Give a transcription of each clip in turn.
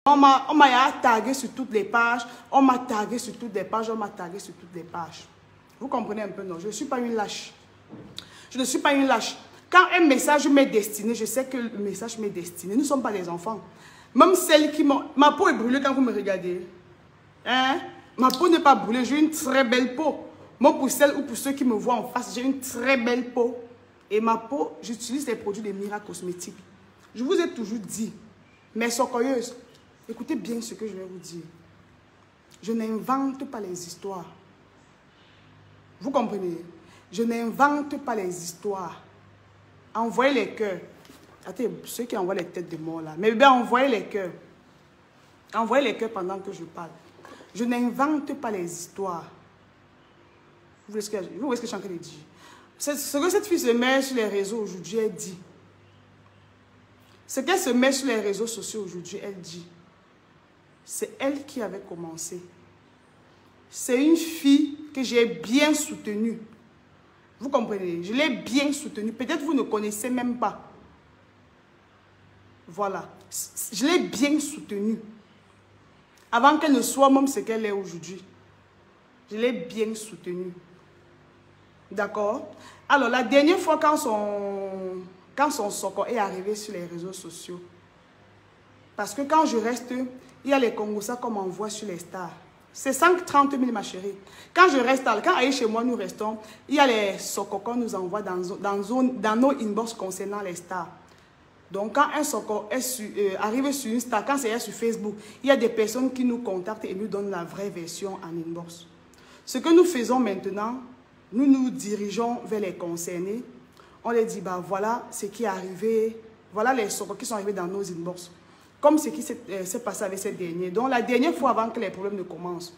On m'a tagué sur toutes les pages, on m'a tagué sur toutes les pages, on m'a tagué sur toutes les pages. Vous comprenez un peu, non? Je ne suis pas une lâche. Je ne suis pas une lâche. Quand un message m'est destiné, je sais que le message m'est destiné. Nous ne sommes pas des enfants. Même celle qui m'a... Ma peau est brûlée quand vous me regardez. Hein? Ma peau n'est pas brûlée, j'ai une très belle peau. Moi, pour celles ou pour ceux qui me voient en face, j'ai une très belle peau. Et ma peau, j'utilise les produits de Mira Cosmétiques. Je vous ai toujours dit, mes socoyeuses, écoutez bien ce que je vais vous dire. Je n'invente pas les histoires. Vous comprenez? Je n'invente pas les histoires. Envoyez les cœurs. Attendez, ceux qui envoient les têtes de mort là. Mais bien, envoyez les cœurs. Envoyez les cœurs pendant que je parle. Je n'invente pas les histoires. Vous voyez ce que je suis en train de dire? Ce que cette fille se met sur les réseaux aujourd'hui, elle dit. Ce qu'elle se met sur les réseaux sociaux aujourd'hui, elle dit. C'est elle qui avait commencé. C'est une fille que j'ai bien soutenue. Vous comprenez? Je l'ai bien soutenue. Peut-être vous ne connaissez même pas. Voilà. Je l'ai bien soutenue. Avant qu'elle ne soit même ce qu'elle est aujourd'hui. Je l'ai bien soutenue. D'accord? Alors, la dernière fois, quand son soko est arrivé sur les réseaux sociaux, parce que quand je reste, il y a les Congolais qu'on m'envoie sur les stars. C'est 130 000, ma chérie. Quand je reste, quand Aïe chez moi, nous restons, il y a les soko qu'on nous envoie dans nos inbox concernant les stars. Donc, quand un soko arrive sur une star, quand c'est sur Facebook, il y a des personnes qui nous contactent et nous donnent la vraie version en inbox. Ce que nous faisons maintenant, nous nous dirigeons vers les concernés. On les dit, bah voilà ce qui est arrivé, voilà les soko qui sont arrivés dans nos inbox. Comme ce qui s'est passé avec cette dernière. Donc, la dernière fois avant que les problèmes ne commencent,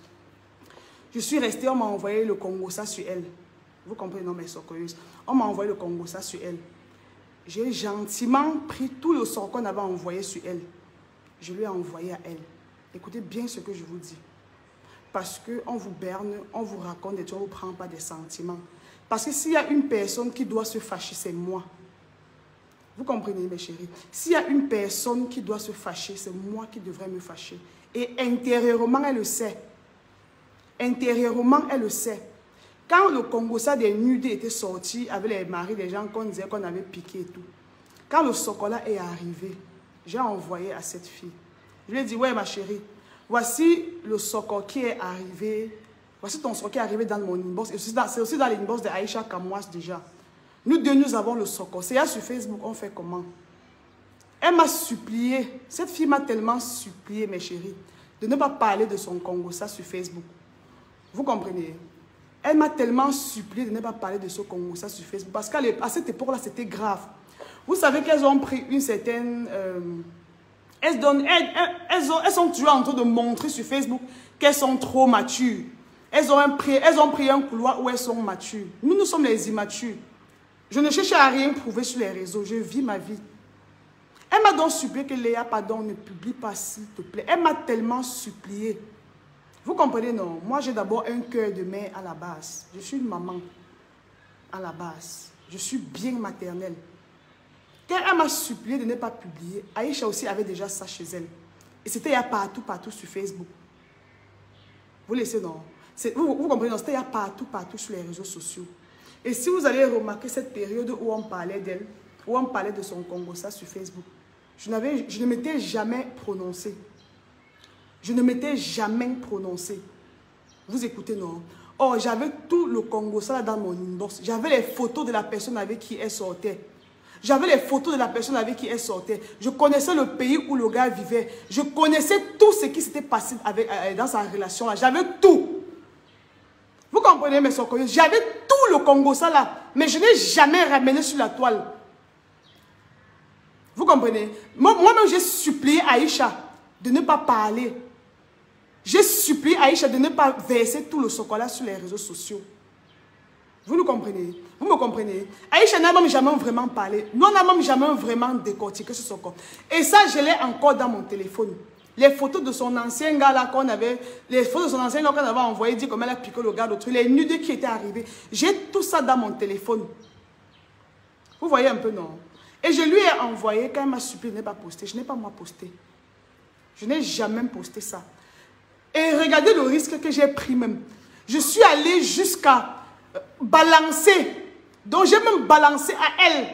je suis restée, on m'a envoyé le Congosa sur elle. Vous comprenez, non, mes sokoyeuses. On m'a envoyé le Congosa sur elle. J'ai gentiment pris tout le sort qu'on avait envoyé sur elle. Je lui ai envoyé à elle. Écoutez bien ce que je vous dis. Parce qu'on vous berne, on vous raconte des choses, on ne vous prend pas des sentiments. Parce que s'il y a une personne qui doit se fâcher, c'est moi. Vous comprenez, mes chéris? S'il y a une personne qui doit se fâcher, c'est moi qui devrais me fâcher. Et intérieurement, elle le sait. Intérieurement, elle le sait. Quand le Congosa des nudés était sorti avec les maris des gens qu'on disait qu'on avait piqué et tout, quand le Sokola est arrivé, j'ai envoyé à cette fille. Je lui ai dit, ouais, ma chérie, voici le Soko qui est arrivé. Voici ton Soko qui est arrivé dans mon inbox. C'est aussi dans l'inbox de Aïcha Kamouas déjà. Nous deux, nous avons le Soko. C'est là sur Facebook, on fait comment? Elle m'a supplié, cette fille m'a tellement supplié, mes chéris, de ne pas parler de son Congosa sur Facebook. Vous comprenez? Elle m'a tellement supplié de ne pas parler de ce Congosa sur Facebook. Parce qu'à cette époque-là, c'était grave. Vous savez qu'elles ont pris une certaine... elles sont toujours en train de montrer sur Facebook qu'elles sont trop matures. Elles ont pris un couloir où elles sont matures. Nous, nous sommes les immatures. Je ne cherche à rien prouver sur les réseaux. Je vis ma vie. Elle m'a donc supplié que Léa, pardon, ne publie pas, s'il te plaît. Elle m'a tellement supplié. Vous comprenez, non? Moi, j'ai d'abord un cœur de mère à la base. Je suis une maman à la base. Je suis bien maternelle. Quand elle m'a supplié de ne pas publier, Aïcha aussi avait déjà ça chez elle. Et c'était partout sur Facebook. Vous laissez, non? Vous comprenez, non? C'était partout sur les réseaux sociaux. Et si vous allez remarquer cette période où on parlait d'elle, où on parlait de son Congosa sur Facebook, je ne m'étais jamais prononcée. Je ne m'étais jamais prononcée. Vous écoutez, non? Oh, j'avais tout le Congosa dans mon inbox. J'avais les photos de la personne avec qui elle sortait. J'avais les photos de la personne avec qui elle sortait. Je connaissais le pays où le gars vivait. Je connaissais tout ce qui s'était passé dans sa relation là. J'avais tout. Vous comprenez, mes soeurs? J'avais tout le Congosa là. Mais je n'ai jamais ramené sur la toile. Vous comprenez? Moi-même, j'ai supplié Aïcha de ne pas parler. J'ai supplié Aïcha de ne pas verser tout le chocolat sur les réseaux sociaux. Vous nous comprenez? Vous me comprenez? Aïcha n'a même jamais vraiment parlé. Nous, on n'a même jamais vraiment décortiqué ce chocolat. Et ça, je l'ai encore dans mon téléphone. Les photos de son ancien gars là qu'on avait, envoyé, dit comment elle a piqué le gars, l'autre, les nudes qui étaient arrivés. J'ai tout ça dans mon téléphone. Vous voyez un peu, non? Et je lui ai envoyé, quand elle m'a supplié de ne pas poster, je n'ai pas moi posté. Je n'ai jamais posté ça. Et regardez le risque que j'ai pris même. Je suis allée jusqu'à balancer. Donc, j'ai même balancé à elle.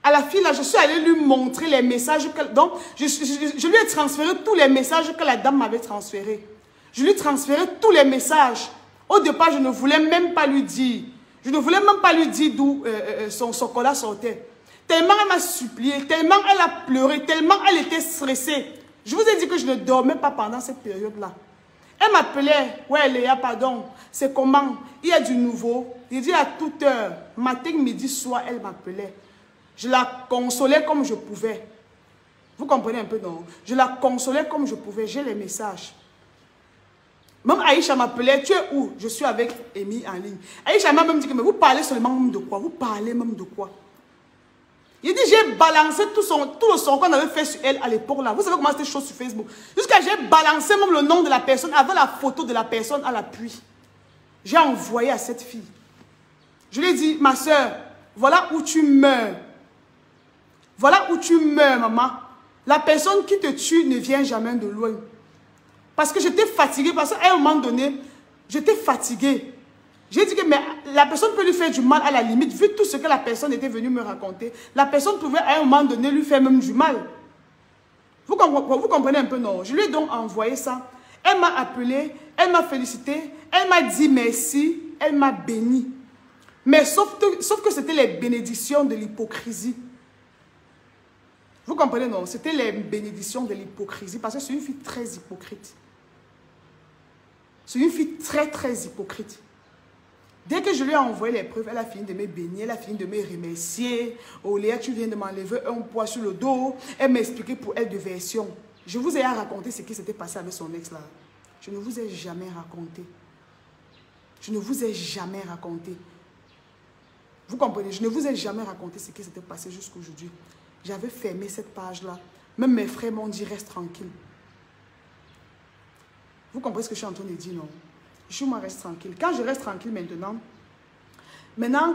À la fille, là, je suis allée lui montrer les messages. Donc, je lui ai transféré tous les messages que la dame m'avait transférés. Je lui ai transféré tous les messages. Au départ, je ne voulais même pas lui dire. Je ne voulais même pas lui dire d'où son chocolat sortait. Tellement elle m'a supplié, tellement elle a pleuré, tellement elle était stressée. Je vous ai dit que je ne dormais pas pendant cette période-là. Elle m'appelait, ouais Léa, pardon, c'est comment? Il y a du nouveau. Il dit à toute heure, matin, midi, soir, elle m'appelait. Je la consolais comme je pouvais. Vous comprenez un peu, non? Je la consolais comme je pouvais. J'ai les messages. Même Aïcha m'appelait, tu es où? Je suis avec Amy en ligne. Aïcha m'a même dit que mais vous parlez seulement même de quoi? Vous parlez même de quoi? Il dit, j'ai balancé tout le son qu'on avait fait sur elle à l'époque là. Vous savez comment c'était chaud sur Facebook? Jusqu'à j'ai balancé même le nom de la personne avec la photo de la personne à l'appui. J'ai envoyé à cette fille. Je lui ai dit, ma soeur, voilà où tu meurs. Voilà où tu meurs, maman. La personne qui te tue ne vient jamais de loin. Parce que j'étais fatiguée, parce qu'à un moment donné, j'étais fatiguée. J'ai dit que mais la personne peut lui faire du mal à la limite, vu tout ce que la personne était venue me raconter. La personne pouvait à un moment donné lui faire même du mal. Vous comprenez un peu, non? Je lui ai donc envoyé ça. Elle m'a appelé, elle m'a félicité, elle m'a dit merci, elle m'a béni. Mais sauf que c'était les bénédictions de l'hypocrisie. Vous comprenez, non? C'était les bénédictions de l'hypocrisie parce que c'est une fille très hypocrite. C'est une fille très, très hypocrite. Dès que je lui ai envoyé les preuves, elle a fini de me bénir, elle a fini de me remercier. Oh Léa, tu viens de m'enlever un poids sur le dos. Elle m'a expliqué pour elle de version. Je vous ai raconté ce qui s'était passé avec son ex là. Je ne vous ai jamais raconté. Je ne vous ai jamais raconté. Vous comprenez? Je ne vous ai jamais raconté ce qui s'était passé jusqu'à aujourd'hui. J'avais fermé cette page-là. Même mes frères m'ont dit, reste tranquille. Vous comprenez ce que je suis en train de dire, non? Je me reste tranquille. Quand je reste tranquille maintenant,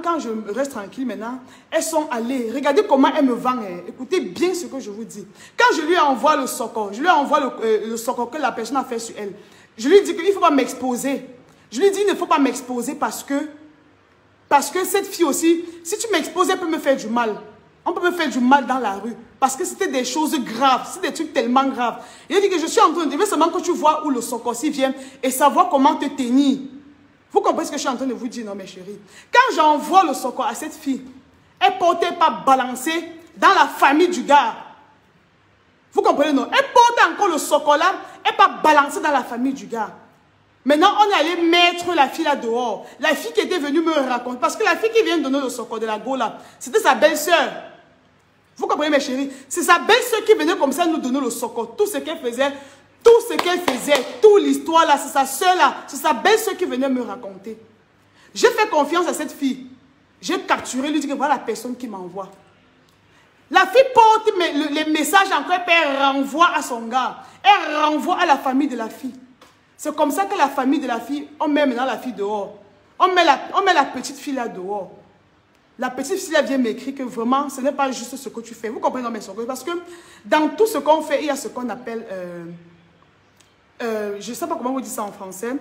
quand je reste tranquille maintenant, elles sont allées. Regardez comment elles me vendent. Écoutez bien ce que je vous dis. Quand je lui envoie le socor, je lui envoie le socor que la personne a fait sur elle. Je lui dis qu'il ne faut pas m'exposer. Je lui dis qu'il ne faut pas m'exposer parce que cette fille aussi, si tu m'exposes, elle peut me faire du mal. On peut me faire du mal dans la rue. Parce que c'était des choses graves. C'est des trucs tellement graves. Il a dit que je suis en train de dire seulement que tu vois où le Sokosi vient et savoir comment te tenir. Vous comprenez ce que je suis en train de vous dire, non, mes chéris? Quand j'envoie le Soko à cette fille, elle ne portait pas balancé dans la famille du gars. Vous comprenez, non? Elle porte encore le Soko là, elle n'est pas balancée dans la famille du gars. Maintenant, on est allé mettre la fille là dehors. La fille qui était venue me raconter. Parce que la fille qui vient de donner le Soko de la go là, c'était sa belle-sœur. Vous comprenez mes chéris? C'est sa belle-sœur qui venait comme ça nous donner le Soko. Tout ce qu'elle faisait, toute l'histoire là, c'est sa sœur là, c'est sa belle-sœur qui venait me raconter. J'ai fait confiance à cette fille. J'ai capturé, lui dit que voilà la personne qui m'envoie. La fille porte les messages encore, elle renvoie à son gars. Elle renvoie à la famille de la fille. C'est comme ça que la famille de la fille, on met maintenant la fille dehors. On met la petite fille là dehors. La petite fille là vient m'écrire que vraiment, ce n'est pas juste ce que tu fais. Vous comprenez, non, mais parce que dans tout ce qu'on fait, il y a ce qu'on appelle, je ne sais pas comment vous dites ça en français.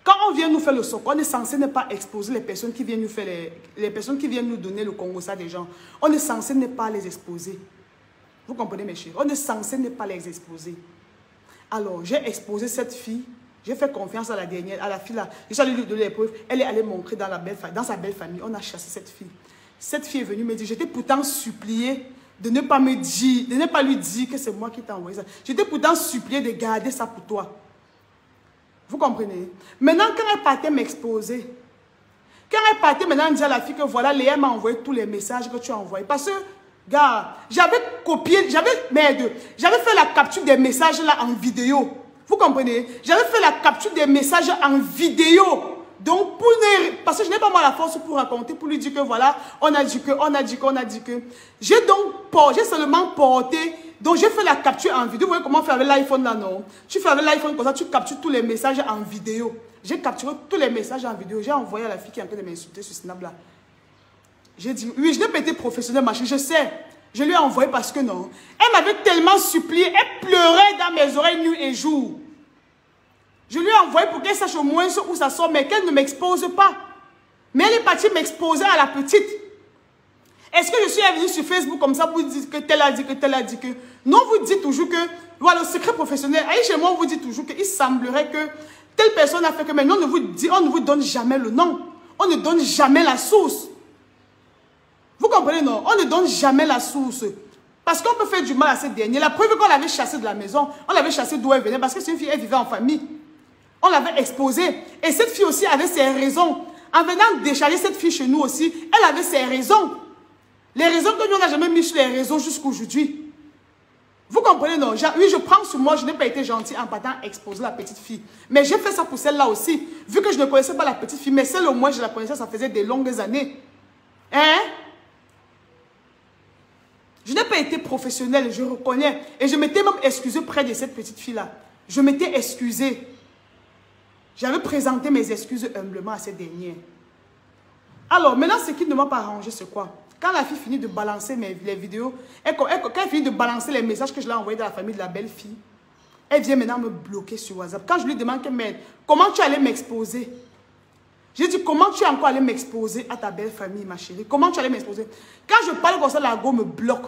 Quand on vient nous faire le soc, on est censé ne pas exposer les personnes qui viennent nous faire les personnes qui viennent nous donner le Congo-ça des gens. On est censé ne pas les exposer. Vous comprenez, mes chéris? On est censé ne pas les exposer. Alors, j'ai exposé cette fille. J'ai fait confiance à la dernière, à la fille là. J'ai allé lui donner les preuves. Elle est allée montrer dans sa belle famille. On a chassé cette fille. Cette fille est venue me dire, j'étais pourtant suppliée de ne pas me dire, de ne pas lui dire que c'est moi qui t'ai envoyé ça. J'étais pourtant suppliée de garder ça pour toi. Vous comprenez? Maintenant, quand elle partait m'exposer, quand elle partait maintenant dire à la fille que voilà, Léa m'a envoyé tous les messages que tu as envoyés. Parce que, gars, j'avais copié, j'avais fait la capture des messages là en vidéo. Vous comprenez? J'avais fait la capture des messages en vidéo. Donc, parce que je n'ai pas moi la force pour raconter, pour lui dire que voilà, on a dit que. J'ai seulement porté. Donc, j'ai fait la capture en vidéo. Vous voyez comment on fait avec l'iPhone là, non? Tu fais avec l'iPhone comme ça, tu captures tous les messages en vidéo. J'ai capturé tous les messages en vidéo. J'ai envoyé à la fille qui est en train de m'insulter sur Snap là. J'ai dit, oui, je n'ai pas été professionnel, machin, je sais. Je lui ai envoyé parce que non. Elle m'avait tellement supplié. Elle pleurait dans mes oreilles nuit et jour. Je lui ai envoyé pour qu'elle sache au moins où ça sort, mais qu'elle ne m'expose pas. Mais elle est partie m'exposer à la petite. Est-ce que je suis venue sur Facebook comme ça pour dire que tel a dit que tel a dit que... Non, vous dites toujours que... Voilà, le secret professionnel. Allez chez moi, on vous dit toujours qu'il semblerait que telle personne a fait que... Mais non, on ne vous donne jamais le nom. On ne donne jamais la source. Vous comprenez, non? On ne donne jamais la source. Parce qu'on peut faire du mal à cette dernière. La preuve qu'on l'avait chassée de la maison, on l'avait chassée d'où elle venait. Parce que c'est une fille, elle vivait en famille. On l'avait exposée. Et cette fille aussi avait ses raisons. En venant décharger cette fille chez nous aussi, elle avait ses raisons. Les raisons que nous, on n'a jamais mis sur les réseaux jusqu'aujourd'hui. Vous comprenez, non? Oui, je prends sur moi, je n'ai pas été gentil en partant exposer la petite fille. Mais j'ai fait ça pour celle-là aussi. Vu que je ne connaissais pas la petite fille, mais celle au moins, je la connaissais, ça faisait des longues années. Hein? Je n'ai pas été professionnelle, je reconnais. Et je m'étais même excusée près de cette petite fille-là. Je m'étais excusée. J'avais présenté mes excuses humblement à cette dernière. Alors, maintenant, ce qui ne m'a pas arrangé, c'est quoi? Quand la fille finit de balancer les vidéos, quand elle finit de balancer les messages que je l'ai envoyés dans la famille de la belle-fille, elle vient maintenant me bloquer sur WhatsApp. Quand je lui demande comment tu allais m'exposer? J'ai dit, comment tu es encore allé m'exposer à ta belle famille, ma chérie? Comment tu allais m'exposer? Quand je parle comme ça, la go me bloque.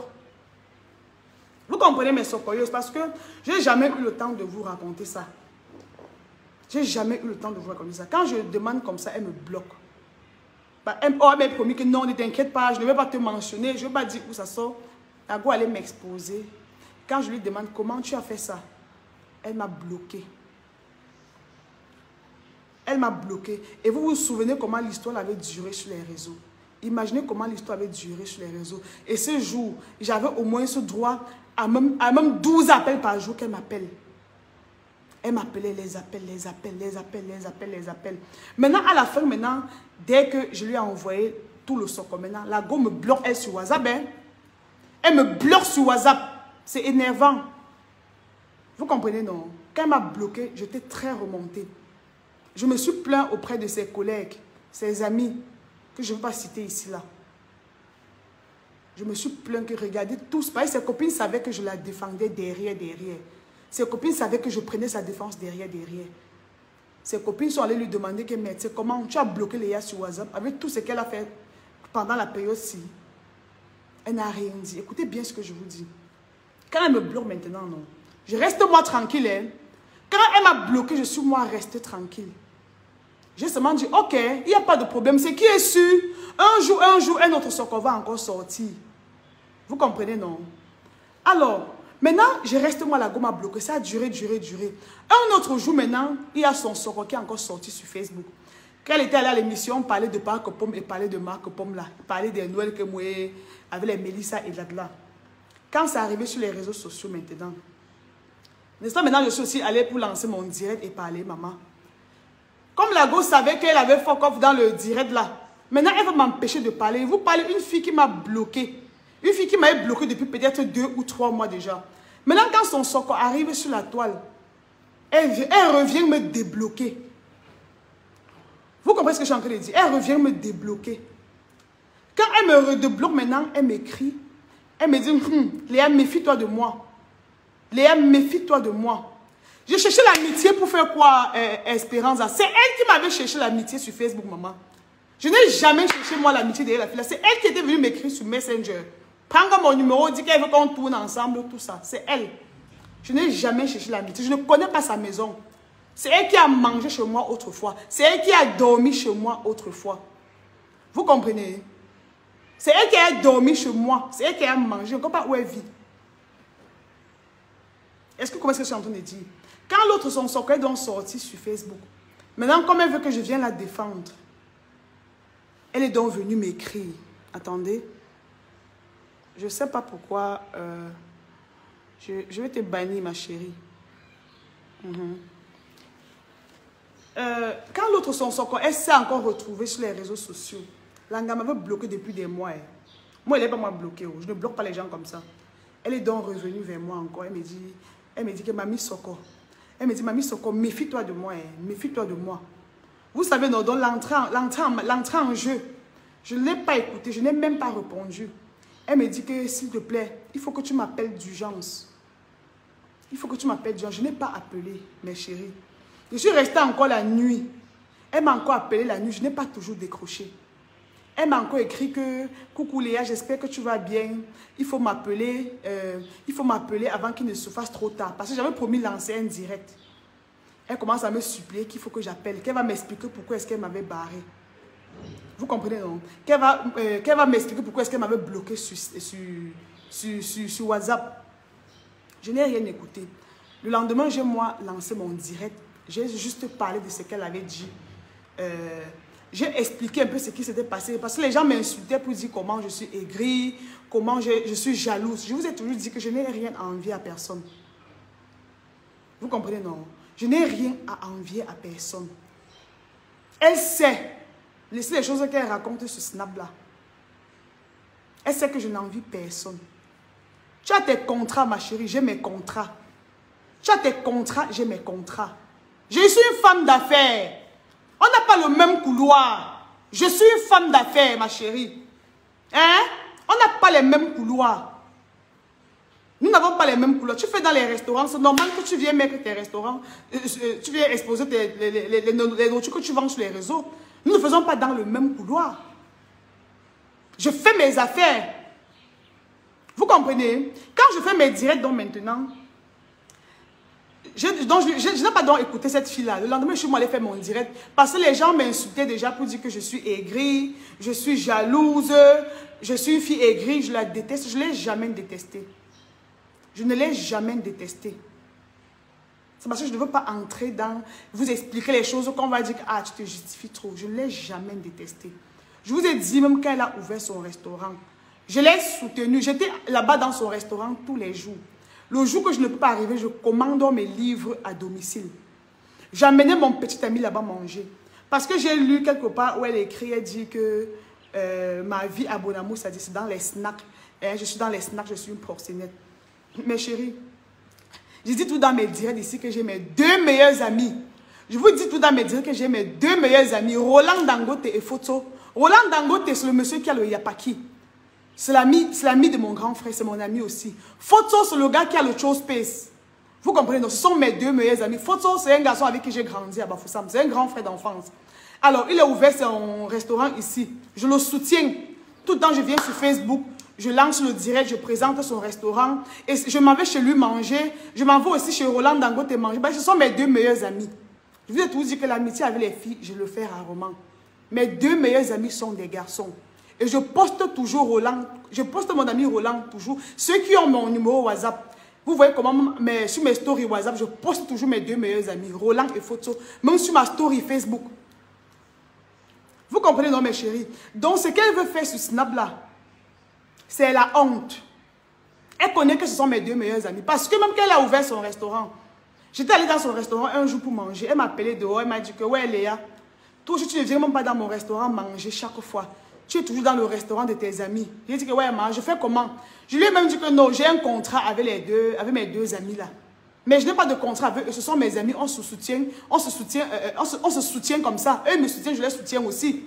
Vous comprenez mes socoyeuses? Parce que je n'ai jamais eu le temps de vous raconter ça. J'ai jamais eu le temps de vous raconter ça. Quand je demande comme ça, elle me bloque. Elle m'a promis que non, ne t'inquiète pas, je ne vais pas te mentionner, je ne vais pas dire où ça sort. La go allait m'exposer. Quand je lui demande comment tu as fait ça, elle m'a bloqué. Elle m'a bloqué. Et vous vous souvenez comment l'histoire avait duré sur les réseaux. Imaginez comment l'histoire avait duré sur les réseaux. Et ce jour, j'avais au moins ce droit à même 12 appels par jour qu'elle m'appelle. Elle m'appelait, les appels. Maintenant, à la fin, dès que je lui ai envoyé tout le soco, maintenant, la go me bloque, elle, sur WhatsApp. Hein? Elle me bloque sur WhatsApp. C'est énervant. Vous comprenez, non? Quand elle m'a bloqué, j'étais très remontée. Je me suis plaint auprès de ses collègues, ses amis, que je ne vais pas citer ici, là. Je me suis plaint que, regardez, tous, pareil, ses copines savaient que je la défendais derrière. Ses copines savaient que je prenais sa défense derrière. Ses copines sont allées lui demander que, mais comment tu as bloqué Léa sur WhatsApp avec tout ce qu'elle a fait pendant la période-ci. Elle n'a rien dit. Écoutez bien ce que je vous dis. Quand elle me bloque maintenant, non. Je reste moi tranquille. Hein. Quand elle m'a bloqué, je suis moi restée tranquille. J'ai seulement dit, ok, il n'y a pas de problème. C'est qui est sûr. Un jour, un autre soco va encore sortir. Vous comprenez, non? Alors, maintenant, je reste moi, la go m'a bloqué. Ça a duré. Un autre jour, maintenant, il y a son soco qui est encore sorti sur Facebook. Quand elle était allée à l'émission, on parlait de Marc Pomme et parlait de Marc Pomme là. Il parlait des Noël que moi, avec les Mélissa et là. Quand c'est arrivé sur les réseaux sociaux maintenant, n'est-ce pas, maintenant je suis aussi allée pour lancer mon direct et parler, maman. Comme la go savait qu'elle avait fuck off dans le direct là, maintenant elle va m'empêcher de parler. Vous parlez d'une fille qui m'a bloqué. Une fille qui m'avait bloqué depuis peut-être 2 ou 3 mois déjà. Maintenant quand son soco arrive sur la toile, elle revient me débloquer. Vous comprenez ce que je suis en train de dire? Elle revient me débloquer. Quand elle me redébloque maintenant, elle m'écrit. Elle me dit, Léa, méfie-toi de moi. Léa, méfie-toi de moi. J'ai cherché l'amitié pour faire quoi, Espérance? C'est elle qui m'avait cherché l'amitié sur Facebook, maman. Je n'ai jamais cherché, moi, l'amitié derrière la fille. C'est elle qui était venue m'écrire sur Messenger. Prends mon numéro, dit qu'elle veut qu'on tourne ensemble, tout ça. C'est elle. Je n'ai jamais cherché l'amitié. Je ne connais pas sa maison. C'est elle qui a mangé chez moi autrefois. C'est elle qui a dormi chez moi autrefois. Vous comprenez? C'est elle qui a dormi chez moi. C'est elle qui a mangé. Je ne comprends pas où elle vit. Est-ce que vous comprenez ce que je suis en train de dire? Quand l'autre son socle est donc sorti sur Facebook, maintenant, comme elle veut que je vienne la défendre, elle est donc venue m'écrire. Attendez. Je ne sais pas pourquoi. Je vais te bannir, ma chérie. Quand l'autre son socle, elle s'est encore retrouvée sur les réseaux sociaux. L'anga m'avait bloqué depuis des mois. Moi, elle n'est pas moi bloquée. Je ne bloque pas les gens comme ça. Elle est donc revenue vers moi encore. Elle me dit que Mamie Soko. Elle me dit, Mamie Soko, méfie-toi de moi. Méfie-toi de moi. Vous savez, l'entrée en jeu, je ne l'ai pas écouté. Je n'ai même pas répondu. Elle me dit que, s'il te plaît, il faut que tu m'appelles d'urgence. Il faut que tu m'appelles d'urgence. Je n'ai pas appelé, mes chéris. Je suis restée encore la nuit. Elle m'a encore appelé la nuit. Je n'ai pas toujours décroché. Elle m'a encore écrit que, coucou Léa, j'espère que tu vas bien. Il faut m'appeler avant qu'il ne se fasse trop tard. Parce que j'avais promis de lancer un direct. Elle commence à me supplier qu'il faut que j'appelle. Qu'elle va m'expliquer pourquoi est-ce qu'elle m'avait barré. Vous comprenez, non? Qu'elle va m'expliquer pourquoi est-ce qu'elle m'avait bloqué sur WhatsApp. Je n'ai rien écouté. Le lendemain, j'ai moi lancé mon direct. J'ai juste parlé de ce qu'elle avait dit. J'ai expliqué un peu ce qui s'était passé. Parce que les gens m'insultaient pour dire comment je suis aigrie, comment je suis jalouse. Je vous ai toujours dit que je n'ai rien à envier à personne. Vous comprenez, non? Je n'ai rien à envier à personne. Elle sait. Laissez les choses qu'elle raconte sur Snap là. Elle sait que je n'envie personne. Tu as tes contrats, ma chérie, j'ai mes contrats. Tu as tes contrats, j'ai mes contrats. Je suis une femme d'affaires. On n'a pas le même couloir. Je suis une femme d'affaires, ma chérie. Hein? On n'a pas les mêmes couloirs. Nous n'avons pas les mêmes couloirs. Tu fais dans les restaurants, c'est normal que tu viennes mettre tes restaurants, tu viens exposer les nourritures que tu vends sur les réseaux. Nous ne faisons pas dans le même couloir. Je fais mes affaires. Vous comprenez? Quand je fais mes directs, donc maintenant, je n'ai pas donc écouté cette fille-là. Le lendemain, je suis allée faire mon direct. Parce que les gens m'insultaient déjà pour dire que je suis aigrie, je suis jalouse, je suis une fille aigrie, je la déteste. Je ne l'ai jamais détestée. Je ne l'ai jamais détestée. C'est parce que je ne veux pas entrer dans... vous expliquer les choses qu'on va dire que ah, tu te justifies trop. Je ne l'ai jamais détestée. Je vous ai dit même quand elle a ouvert son restaurant. Je l'ai soutenue. J'étais là-bas dans son restaurant tous les jours. Le jour que je ne peux pas arriver, je commande mes livres à domicile. J'emmenais mon petit ami là-bas manger. Parce que j'ai lu quelque part où elle écrit, elle dit que ma vie à Bonamou, ça dit c'est dans les snacks. Je suis dans les snacks, je suis une proxénète. Mes chéris, je dis tout dans mes directs ici que j'ai mes 2 meilleurs amis. Je vous dis tout dans mes directs que j'ai mes 2 meilleurs amis, Roland Dangote et Photo. Roland Dangote, c'est le monsieur qui a le Yapaki. C'est l'ami de mon grand frère, c'est mon ami aussi. Photo, c'est le gars qui a le Show Space. Vous comprenez, donc ce sont mes 2 meilleurs amis. Photo, c'est un garçon avec qui j'ai grandi à Bafoussam. C'est un grand frère d'enfance. Alors, il a ouvert son restaurant ici. Je le soutiens. Tout le temps, je viens sur Facebook. Je lance le direct, je présente son restaurant. Et je m'en vais chez lui manger. Je m'en vais aussi chez Roland Dangote manger. Ben, ce sont mes 2 meilleurs amis. Je vous ai toujours dit que l'amitié avec les filles, je le fais rarement. Mes 2 meilleurs amis sont des garçons. Et je poste toujours Roland. Je poste mon ami Roland toujours. Ceux qui ont mon numéro WhatsApp. Vous voyez comment sur mes stories WhatsApp, je poste toujours mes 2 meilleurs amis. Roland et Photo. Même sur ma story Facebook. Vous comprenez, non, mes chéris? Donc, ce qu'elle veut faire sur Snap là, c'est la honte. Elle connaît que ce sont mes 2 meilleurs amis. Parce que même qu'elle a ouvert son restaurant, j'étais allée dans son restaurant un jour pour manger. Elle m'a appelé dehors. Elle m'a dit que, ouais, Léa, toi, tu ne viens même pas dans mon restaurant manger chaque fois. Tu es toujours dans le restaurant de tes amis. J'ai dit que, ouais, ma, je fais comment? Je lui ai même dit que non, j'ai un contrat avec mes 2 amis là. Mais je n'ai pas de contrat avec eux. Ce sont mes amis. On se soutient comme ça. Eux me soutiennent, je les soutiens aussi.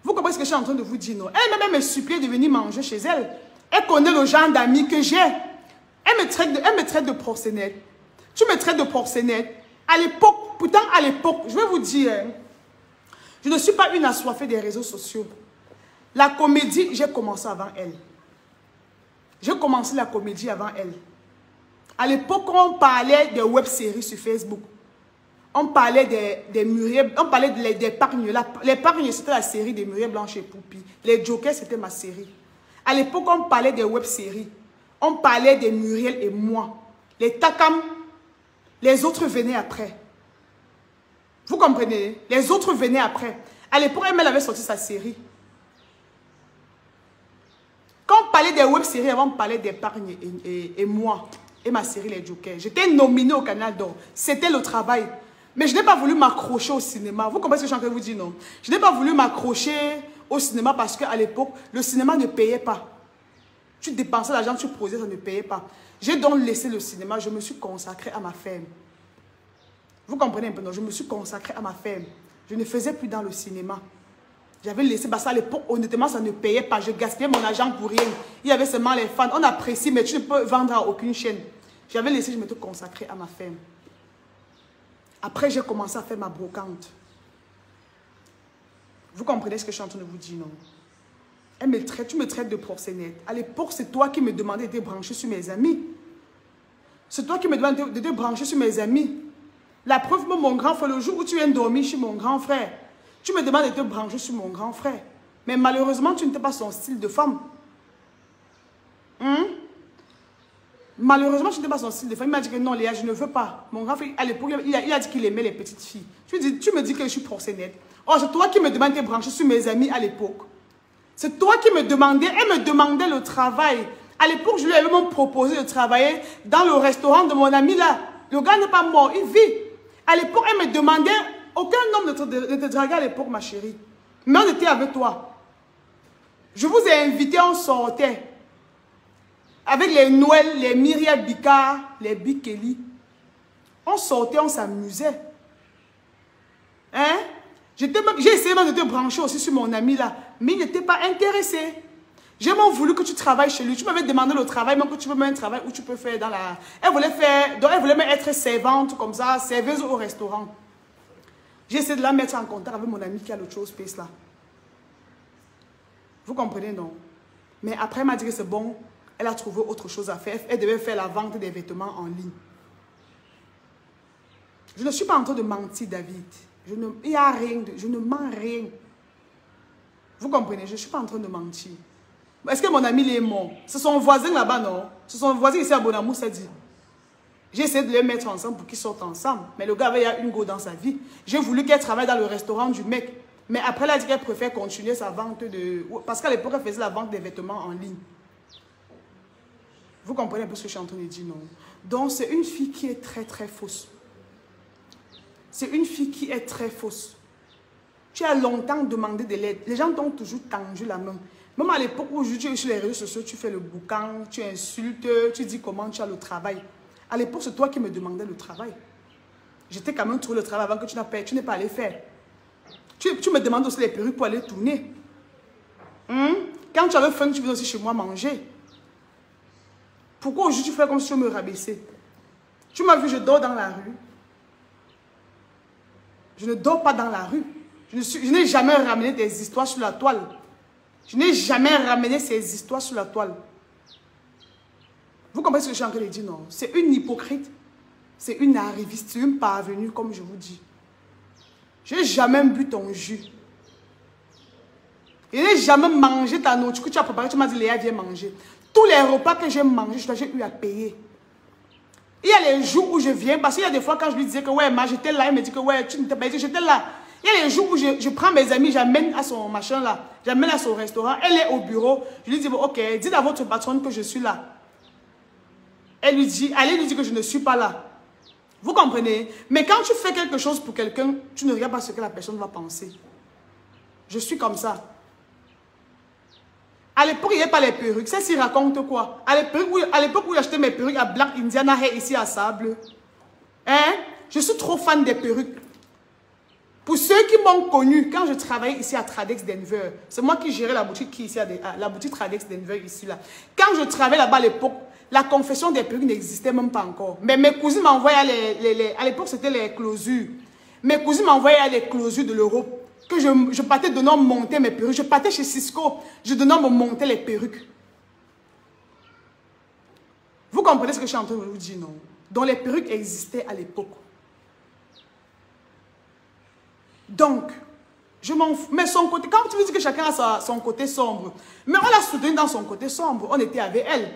Vous comprenez ce que je suis en train de vous dire, non? Elle me suppliait de venir manger chez elle. Elle connaît le genre d'amis que j'ai. Elle me traite de proxénète. Tu me traites de proxénète. À l'époque, pourtant à l'époque, je vais vous dire, je ne suis pas une assoiffée des réseaux sociaux. La comédie, j'ai commencé avant elle. J'ai commencé la comédie avant elle. À l'époque, on parlait des web-séries sur Facebook. On parlait des Muriel, on parlait des Pargnes. Les Pargnes, c'était la série des Muriel Blanche et Poupi. Les Jokers, c'était ma série. À l'époque, on parlait des web-séries. On parlait des Muriel et moi. Les Takam, les autres venaient après. Vous comprenez? Les autres venaient après. À l'époque, elle avait sorti sa série. Quand on parlait des web-séries, avant, on parlait des Pargnes et moi. Et ma série Les Jokers. J'étais nominée au Canal d'Or. C'était le travail. Mais je n'ai pas voulu m'accrocher au cinéma. Vous comprenez ce que je suis en train de vous dire, non? Je n'ai pas voulu m'accrocher au cinéma parce qu'à l'époque, le cinéma ne payait pas. Tu dépensais l'argent, tu posais, ça ne payait pas. J'ai donc laissé le cinéma, je me suis consacrée à ma ferme. Vous comprenez un peu, non? Je me suis consacrée à ma ferme. Je ne faisais plus dans le cinéma. J'avais laissé, parce qu'à l'époque, honnêtement, ça ne payait pas. Je gaspillais mon argent pour rien. Il y avait seulement les fans. On apprécie, mais tu ne peux vendre à aucune chaîne. J'avais laissé, je m'étais consacrée à ma ferme. Après, j'ai commencé à faire ma brocante. Vous comprenez ce que je suis en train de vous dire, non? Tu me traites de proxénète. À l'époque, c'est toi qui me demandais de te brancher sur mes amis. C'est toi qui me demandais de te brancher sur mes amis. La preuve, mon grand frère, le jour où tu viens dormir chez mon grand frère, tu me demandes de te brancher sur mon grand frère. Mais malheureusement, tu n'étais pas son style de femme. Malheureusement, tu n'étais pas son style de femme. Il m'a dit que non, Léa, je ne veux pas. Mon grand frère, à l'époque, il a dit qu'il aimait les petites filles. Tu me dis que je suis proxénète. Oh, c'est toi qui me demandais de te brancher sur mes amis à l'époque. C'est toi qui me demandais, elle me demandait le travail. À l'époque, je lui avais même proposé de travailler dans le restaurant de mon ami là. Le gars n'est pas mort, il vit. À l'époque, elle me demandait, aucun homme ne te draguait à l'époque, ma chérie. Mais on était avec toi. Je vous ai invité, on sortait. Avec les Noël, les Myriam Bika, les Bikeli. On sortait, on s'amusait. Hein? J'ai essayé même de te brancher aussi sur mon ami là. Mais il n'était pas intéressé. J'ai même voulu que tu travailles chez lui. Tu m'avais demandé le travail, même que tu veux même un travail où tu peux faire dans la... Elle voulait même être servante comme ça, serveuse au restaurant. J'ai essayé de la mettre en contact avec mon ami qui a l'autre chose space là. Vous comprenez, non? Mais après, elle m'a dit que c'est bon. Elle a trouvé autre chose à faire. Elle devait faire la vente des vêtements en ligne. Je ne suis pas en train de mentir, David. Il n'y a rien. Je ne mens rien. Vous comprenez? Je ne suis pas en train de mentir. Est-ce que mon ami il est mort? C'est son voisin là-bas, non? C'est son voisin ici à Bonamou, ça dit. J'ai essayé de les mettre ensemble pour qu'ils sortent ensemble. Mais le gars avait une go dans sa vie. J'ai voulu qu'elle travaille dans le restaurant du mec. Mais après, elle a dit qu'elle préfère continuer sa vente de... Parce qu'à l'époque, elle faisait la vente des vêtements en ligne. Vous comprenez un peu ce que je suis en train de dire, non? Donc, c'est une fille qui est très, très fausse. C'est une fille qui est très fausse. Tu as longtemps demandé de l'aide. Les gens t'ont toujours tendu la main. Même à l'époque où je suis sur les réseaux sociaux, tu fais le boucan, tu insultes, tu dis comment tu as le travail. À l'époque, c'est toi qui me demandais le travail. J'étais quand même trouvé le travail avant que tu n'es pas allé faire. Tu me demandes aussi les perruques pour aller tourner. Quand tu as le faim, tu viens aussi chez moi manger. Pourquoi aujourd'hui tu fais comme si tu me rabaissais? Tu m'as vu, je dors dans la rue. Je ne dors pas dans la rue. Je n'ai jamais ramené des histoires sur la toile. Je n'ai jamais ramené ces histoires sur la toile. Vous comprenez ce que je suis en train de dire, non? C'est une hypocrite. C'est une arriviste. C'est une parvenue, comme je vous dis. Je n'ai jamais bu ton jus. Je n'ai jamais mangé ta nourriture que tu as préparée. Tu m'as dit, Léa, viens manger. Tous les repas que j'ai mangés, j'ai eu à payer. Il y a les jours où je viens, parce qu'il y a des fois quand je lui disais que ouais, j'étais là, elle me dit que ouais, tu n'étais pas ici, j'étais là. Il y a les jours où je prends mes amis, j'amène à son machin là, j'amène à son restaurant, elle est au bureau, je lui dis, bon, ok, dites à votre patronne que je suis là. Elle lui dit, allez lui dire que je ne suis pas là. Vous comprenez? Mais quand tu fais quelque chose pour quelqu'un, tu ne regardes pas ce que la personne va penser. Je suis comme ça. À l'époque, il n'y avait pas les perruques. Ça s'y raconte quoi? À l'époque où j'achetais mes perruques à Black Indiana Hair ici à Sable. Hein? Je suis trop fan des perruques. Pour ceux qui m'ont connu, quand je travaillais ici à Tradex Denver, c'est moi qui gérais la boutique ici, la boutique Tradex Denver ici là. Quand je travaillais là-bas à l'époque, la confection des perruques n'existait même pas encore. Mais mes cousines m'envoyaient à l'époque c'était les closures. Mes cousines m'envoyaient les closures de l'Europe. Que je partais de nom monter mes perruques. Je partais chez Cisco, je donnais me monter les perruques. Vous comprenez ce que je suis en train de vous dire, non? Donc les perruques existaient à l'époque. Donc, je m'en fous. Mais son côté, quand tu me dis que chacun a son côté sombre, mais on l'a soutenu dans son côté sombre, on était avec elle.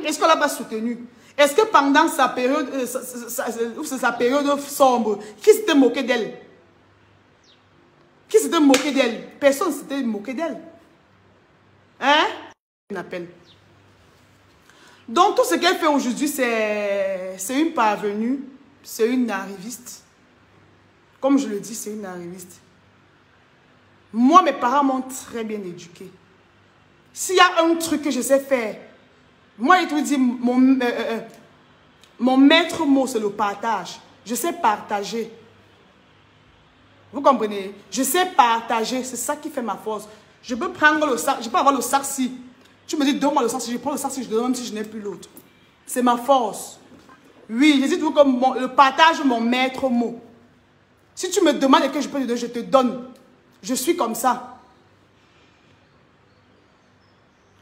Est-ce qu'on l'a pas soutenu? Est-ce que pendant sa période, sa période sombre, qui s'était moqué d'elle? Qui s'était moqué d'elle? Personne ne s'était moqué d'elle. Hein? Un appel. Donc, tout ce qu'elle fait aujourd'hui, c'est une parvenue, c'est une arriviste. Comme je le dis, c'est une arriviste. Moi, mes parents m'ont très bien éduquée. S'il y a un truc que je sais faire, moi, je te dis, mon maître mot, c'est le partage. Je sais partager. Vous comprenez? Je sais partager, c'est ça qui fait ma force. Je peux prendre le sac, je peux avoir le sac si. Tu me dis, donne-moi le sac si, je prends le sac si, je donne même si je n'ai plus l'autre. C'est ma force. Oui, je dis toujours que le partage, mon maître mot. Si tu me demandes et que je peux te donner, je te donne. Je suis comme ça.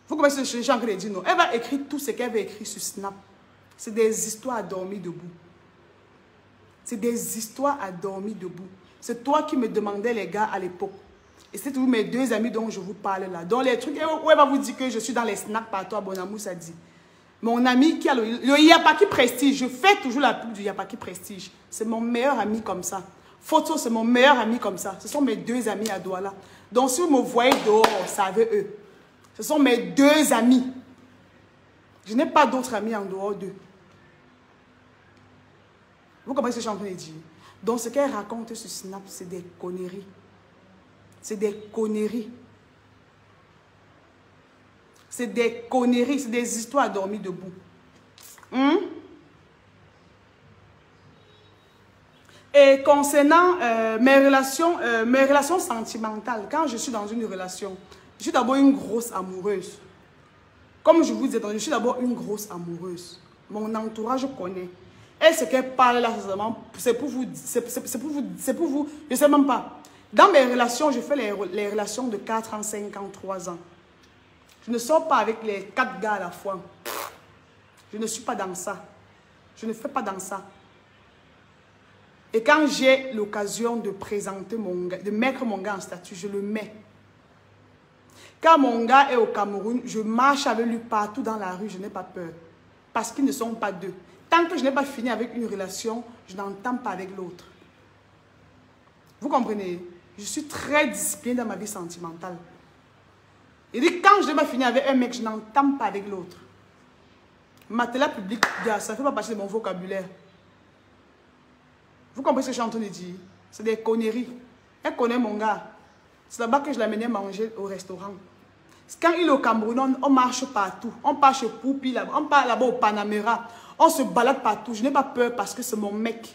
Vous comprenez ce que je suis en train de dire, non? Elle va écrire tout ce qu'elle va écrire sur Snap. C'est des histoires à dormir debout. C'est des histoires à dormir debout. C'est toi qui me demandais, les gars, à l'époque. Et c'est toujours mes deux amis dont je vous parle là. Dans les trucs où elle va vous dire que je suis dans les snacks partout à Bonamou, ça dit. Mon ami qui a le Yapaki Prestige, je fais toujours la pub du Yapaki Prestige. C'est mon meilleur ami comme ça. Photo, c'est mon meilleur ami comme ça. Ce sont mes deux amis à Douala. Donc si vous me voyez dehors, savez eux. Ce sont mes deux amis. Je n'ai pas d'autres amis en dehors d'eux. Vous comprenez ce que je suis en train de dire? Donc ce qu'elle raconte sur Snap, c'est des conneries. C'est des conneries. C'est des conneries, c'est des histoires à dormir debout. Et concernant mes relations sentimentales, quand je suis dans une relation, je suis d'abord une grosse amoureuse. Comme je vous disais, je suis d'abord une grosse amoureuse. Mon entourage connaît. Et ce qu'elle parle là, c'est pour vous, je ne sais même pas. Dans mes relations, je fais les relations de 4 ans, 5 ans, 3 ans. Je ne sors pas avec les 4 gars à la fois. Je ne suis pas dans ça. Je ne fais pas dans ça. Et quand j'ai l'occasion de présenter mon gars, de mettre mon gars en statut, je le mets. Quand mon gars est au Cameroun, je marche avec lui partout dans la rue, je n'ai pas peur. Parce qu'ils ne sont pas deux. Tant que je n'ai pas fini avec une relation, je n'entends pas avec l'autre. Vous comprenez? Je suis très disciplinée dans ma vie sentimentale. Il dit, quand je n'ai pas fini avec un mec, je n'entends pas avec l'autre. Matelas public, ça ne fait pas partie de mon vocabulaire. Vous comprenez ce que je suis en train de dire? C'est des conneries. Elle connaît mon gars. C'est là-bas que je l'amenais manger au restaurant. Quand il est au Cameroun, on marche partout. On part chez Poupi, on part là-bas au Panamera. On se balade partout. Je n'ai pas peur parce que c'est mon mec.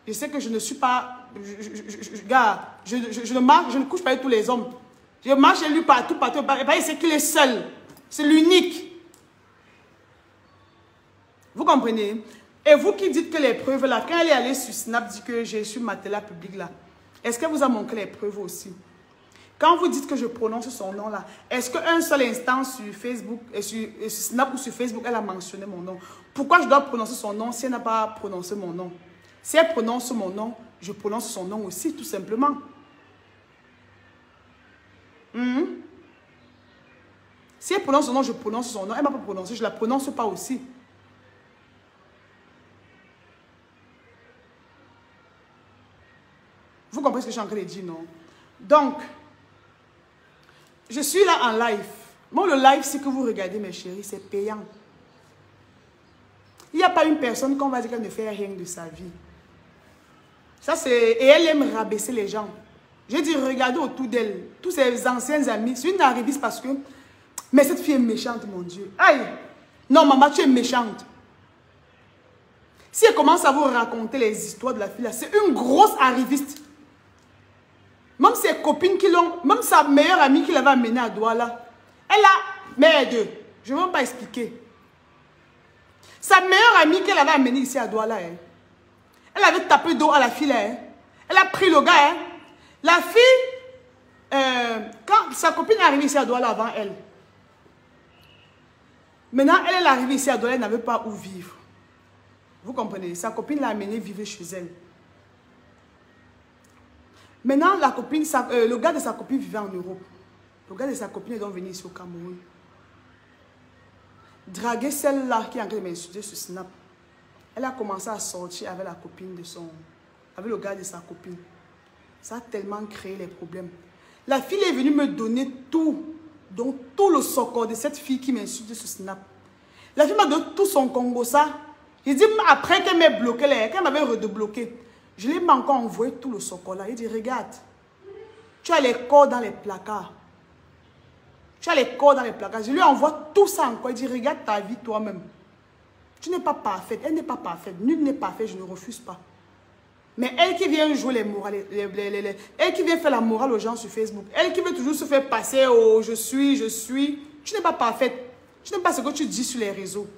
Je sais que je ne suis pas... Je ne marche, je ne couche pas avec tous les hommes. Je marche chez lui partout, partout. Et c'est qu'il est seul. C'est l'unique. Vous comprenez? Et vous qui dites que les preuves là, quand elle est allée sur Snap, dit que j'ai su matelas public là, est-ce qu'elle vous a montré les preuves aussi? Quand vous dites que je prononce son nom là, est-ce qu'un seul instant sur Facebook, sur Snap ou sur Facebook, elle a mentionné mon nom? Pourquoi je dois prononcer son nom si elle n'a pas prononcé mon nom? Si elle prononce mon nom, je prononce son nom aussi, tout simplement. Si elle prononce son nom, je prononce son nom. Elle ne m'a pas prononcé, je ne la prononce pas aussi. Vous comprenez ce que je suis en train de dire, non? Donc, je suis là en live. Bon, le live, c'est que vous regardez, mes chéris, c'est payant. Il n'y a pas une personne qu'on va dire qu'elle ne fait rien de sa vie. Ça, c'est... Et elle aime rabaisser les gens. J'ai dit, regardez autour d'elle, tous ses anciens amis. C'est une arriviste parce que... Mais cette fille est méchante, mon Dieu. Aïe! Non, maman, tu es méchante. Si elle commence à vous raconter les histoires de la fille, c'est une grosse arriviste. Même ses copines qui l'ont... Même sa meilleure amie qui l'avait amenée à Douala. Elle a... Merde, je ne vais pas expliquer. Sa meilleure amie qu'elle avait amenée ici à Douala, elle avait tapé d'eau à la fille. Elle a pris le gars. La fille, quand sa copine est arrivée ici à Douala avant elle, maintenant elle est arrivée ici à Douala, elle n'avait pas où vivre. Vous comprenez? Sa copine l'a amenée vivre chez elle. Maintenant, la copine, le gars de sa copine vivait en Europe. Le gars de sa copine est donc venu ici au Cameroun. Draguer celle-là qui est en train de m'insulter sur Snap. Elle a commencé à sortir avec la copine de son... Avec le gars de sa copine. Ça a tellement créé les problèmes. La fille est venue me donner tout. Donc tout le socor de cette fille qui m'insulte sur Snap. La fille m'a donné tout son Congo, ça. J'ai dit, après qu'elle m'ait bloqué, qu'elle m'avait redébloqué, je l'ai encore envoyé tout le socor là. Il dit, regarde, tu as les corps dans les placards. Tu as les corps dans les placards. Je lui envoie tout ça encore. Il dit, regarde ta vie toi-même. Tu n'es pas parfaite. Elle n'est pas parfaite. Nul n'est parfait. Je ne refuse pas. Mais elle qui vient jouer les morales, elle qui vient faire la morale aux gens sur Facebook, elle qui veut toujours se faire passer au je suis, tu n'es pas parfaite. Tu n'aimes pas ce que tu dis sur les réseaux.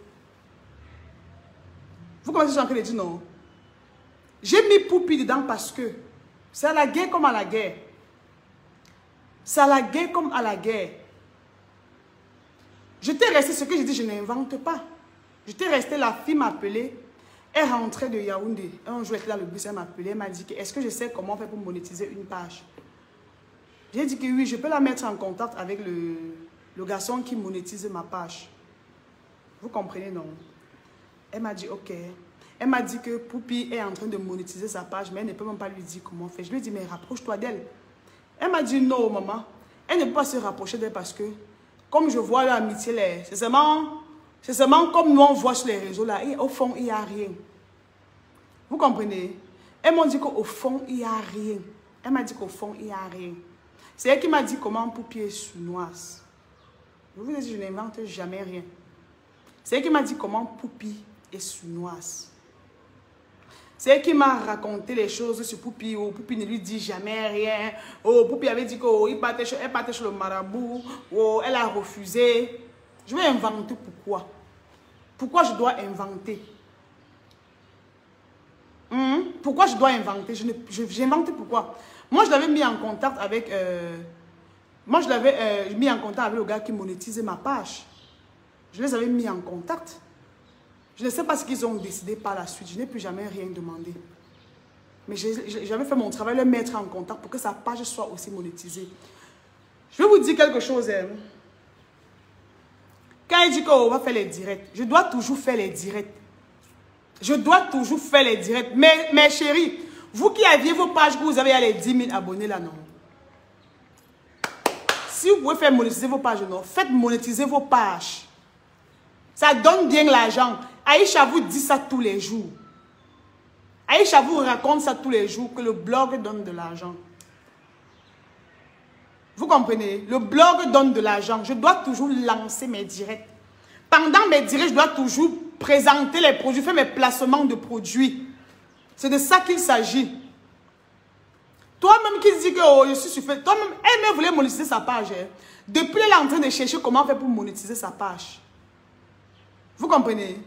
Vous commencez à dire non. J'ai mis Poupi dedans parce que c'est à la guerre comme à la guerre. C'est à la guerre comme à la guerre. Je t'ai resté ce que je dis, je n'invente pas. Je t'ai resté, la fille m'a appelé. Elle rentrait de Yaoundé. Un jour, elle était dans le bus, elle m'a appelé. Elle m'a dit que est-ce que je sais comment faire pour monétiser une page? J'ai dit que oui, je peux la mettre en contact avec le garçon qui monétise ma page. Vous comprenez, non? Elle m'a dit ok. Elle m'a dit que Poupi est en train de monétiser sa page, mais elle ne peut même pas lui dire comment faire. Je lui ai dit, mais rapproche-toi d'elle. Elle m'a dit non, maman. Elle ne peut pas se rapprocher d'elle parce que, comme je vois l'amitié, c'est seulement comme nous on voit sur les réseaux là, et au fond, il n'y a rien. Vous comprenez? Elles m'ont dit qu'au fond, il n'y a rien. Elle m'a dit qu'au fond, il n'y a rien. C'est elle qui m'a dit comment Poupi est sournoise. Je vous ai dit, je n'invente jamais rien. C'est elle qui m'a dit comment Poupi est sournoise. C'est elle qui m'a raconté les choses sur Poupi. Oh, Poupi ne lui dit jamais rien. Oh, Poupi avait dit qu'elle partait chez le marabout. Oh, elle a refusé. Je vais inventer pourquoi. Pourquoi je dois inventer? Pourquoi je dois inventer? J'invente pourquoi? Moi, je l'avais mis en contact avec... moi, je l'avais mis en contact avec le gars qui monétisait ma page. Je les avais mis en contact. Je ne sais pas ce qu'ils ont décidé par la suite. Je n'ai plus jamais rien demandé. Mais j'avais fait mon travail, le mettre en contact pour que sa page soit aussi monétisée. Je vais vous dire quelque chose. Hein. Quand il dit qu'on va faire les directs, je dois toujours faire les directs. Je dois toujours faire les directs. Mais mes chéris, vous qui aviez vos pages, que vous avez les 10 000 abonnés là, non. Si vous pouvez faire monétiser vos pages, non, faites monétiser vos pages. Ça donne bien l'argent. Aïcha vous dit ça tous les jours. Aïcha vous raconte ça tous les jours, que le blog donne de l'argent. Vous comprenez? Le blog donne de l'argent. Je dois toujours lancer mes directs. Pendant mes directs, je dois toujours présenter les produits, faire mes placements de produits. C'est de ça qu'il s'agit. Toi-même qui dis que oh, je suis sur Facebook, toi-même, elle voulait monétiser sa page. Hein. Depuis, elle est en train de chercher comment faire pour monétiser sa page. Vous comprenez?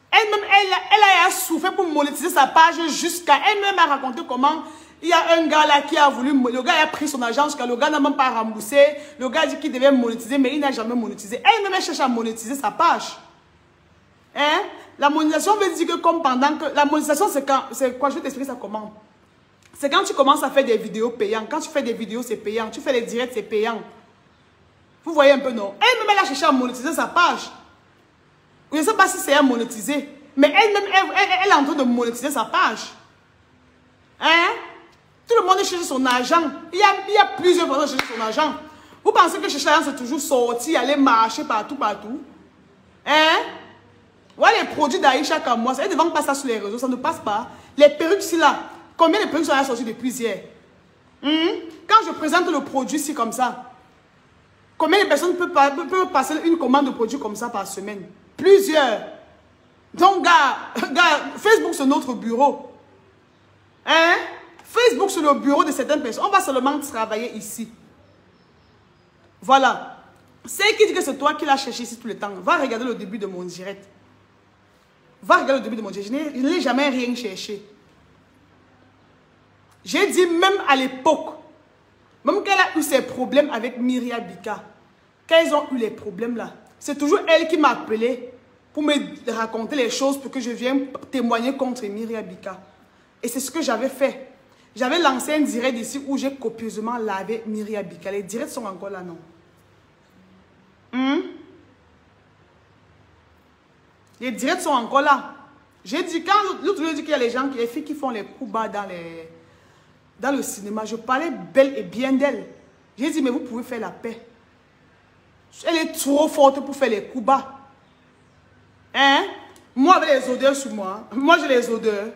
Elle-même, elle a souffert pour monétiser sa page jusqu'à... Elle-même a raconté comment il y a un gars là qui a voulu... Le gars a pris son argent jusqu'à... Le gars n'a même pas remboursé. Le gars dit qu'il devait monétiser, mais il n'a jamais monétisé. Elle-même, elle cherche à monétiser sa page. Hein? La monétisation veut dire que comme pendant que... La monétisation, c'est quand... C'est quoi? Je vais t'expliquer ça comment. C'est quand tu commences à faire des vidéos payantes. Quand tu fais des vidéos, c'est payant. Tu fais les directs, c'est payant. Vous voyez un peu, non? Elle-même, elle a cherché à monétiser sa page. Je ne sais pas si c'est à monétiser. Mais elle-même, elle est en train de monétiser sa page. Hein? Tout le monde cherche son argent. Il y a plusieurs personnes qui cherchent son argent. Vous pensez que chercher l'argent, c'est toujours sortir, aller marcher partout. Hein? Voilà les produits d'Aïcha comme moi. Elles ne vendent pas ça sur les réseaux. Ça ne passe pas. Les perruques, c'est là. Combien de perruques sont sorties depuis hier? Quand je présente le produit, c'est comme ça. Combien de personnes peuvent passer une commande de produits comme ça par semaine? Plusieurs. Donc, gars, Facebook, c'est notre bureau. Hein? Facebook, c'est le bureau de certaines personnes. On va seulement travailler ici. Voilà. C'est qui dit que c'est toi qui l'as cherché ici tout le temps. Va regarder le début de mon direct. Va regarder le début de mon direct. Je n'ai jamais rien cherché. J'ai dit même à l'époque, même qu'elle a eu ses problèmes avec Myria Bika, quand ils ont eu les problèmes là, c'est toujours elle qui m'a appelé pour me raconter les choses pour que je vienne témoigner contre Myria Bika. Et c'est ce que j'avais fait. J'avais lancé un direct ici où j'ai copieusement lavé Myria Bika. Les directs sont encore là, non? Les directs sont encore là. J'ai dit, quand l'autre jour, j'ai dit qu'il y a les filles qui font les coups bas dans le cinéma. Je parlais belle et bien d'elle. J'ai dit, mais vous pouvez faire la paix. Elle est trop forte pour faire les coups bas. Hein? Moi, avec les odeurs sur moi. Moi, j'ai les odeurs.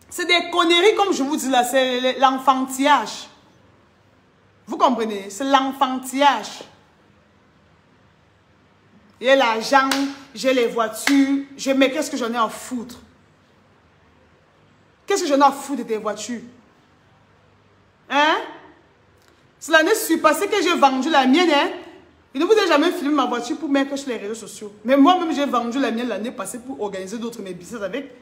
C'est des conneries, comme je vous dis là. C'est l'enfantillage. Vous comprenez? C'est l'enfantillage. J'ai l'argent, j'ai les voitures. Mais qu'est-ce que j'en ai à foutre? Qu'est-ce que j'en ai à foutre de tes voitures? Hein? C'est l'année surpassée que j'ai vendu la mienne, hein? Je ne vous ai jamais filmé ma voiture pour mettre sur les réseaux sociaux. Mais moi-même, j'ai vendu la mienne l'année passée pour organiser d'autres mes business avec.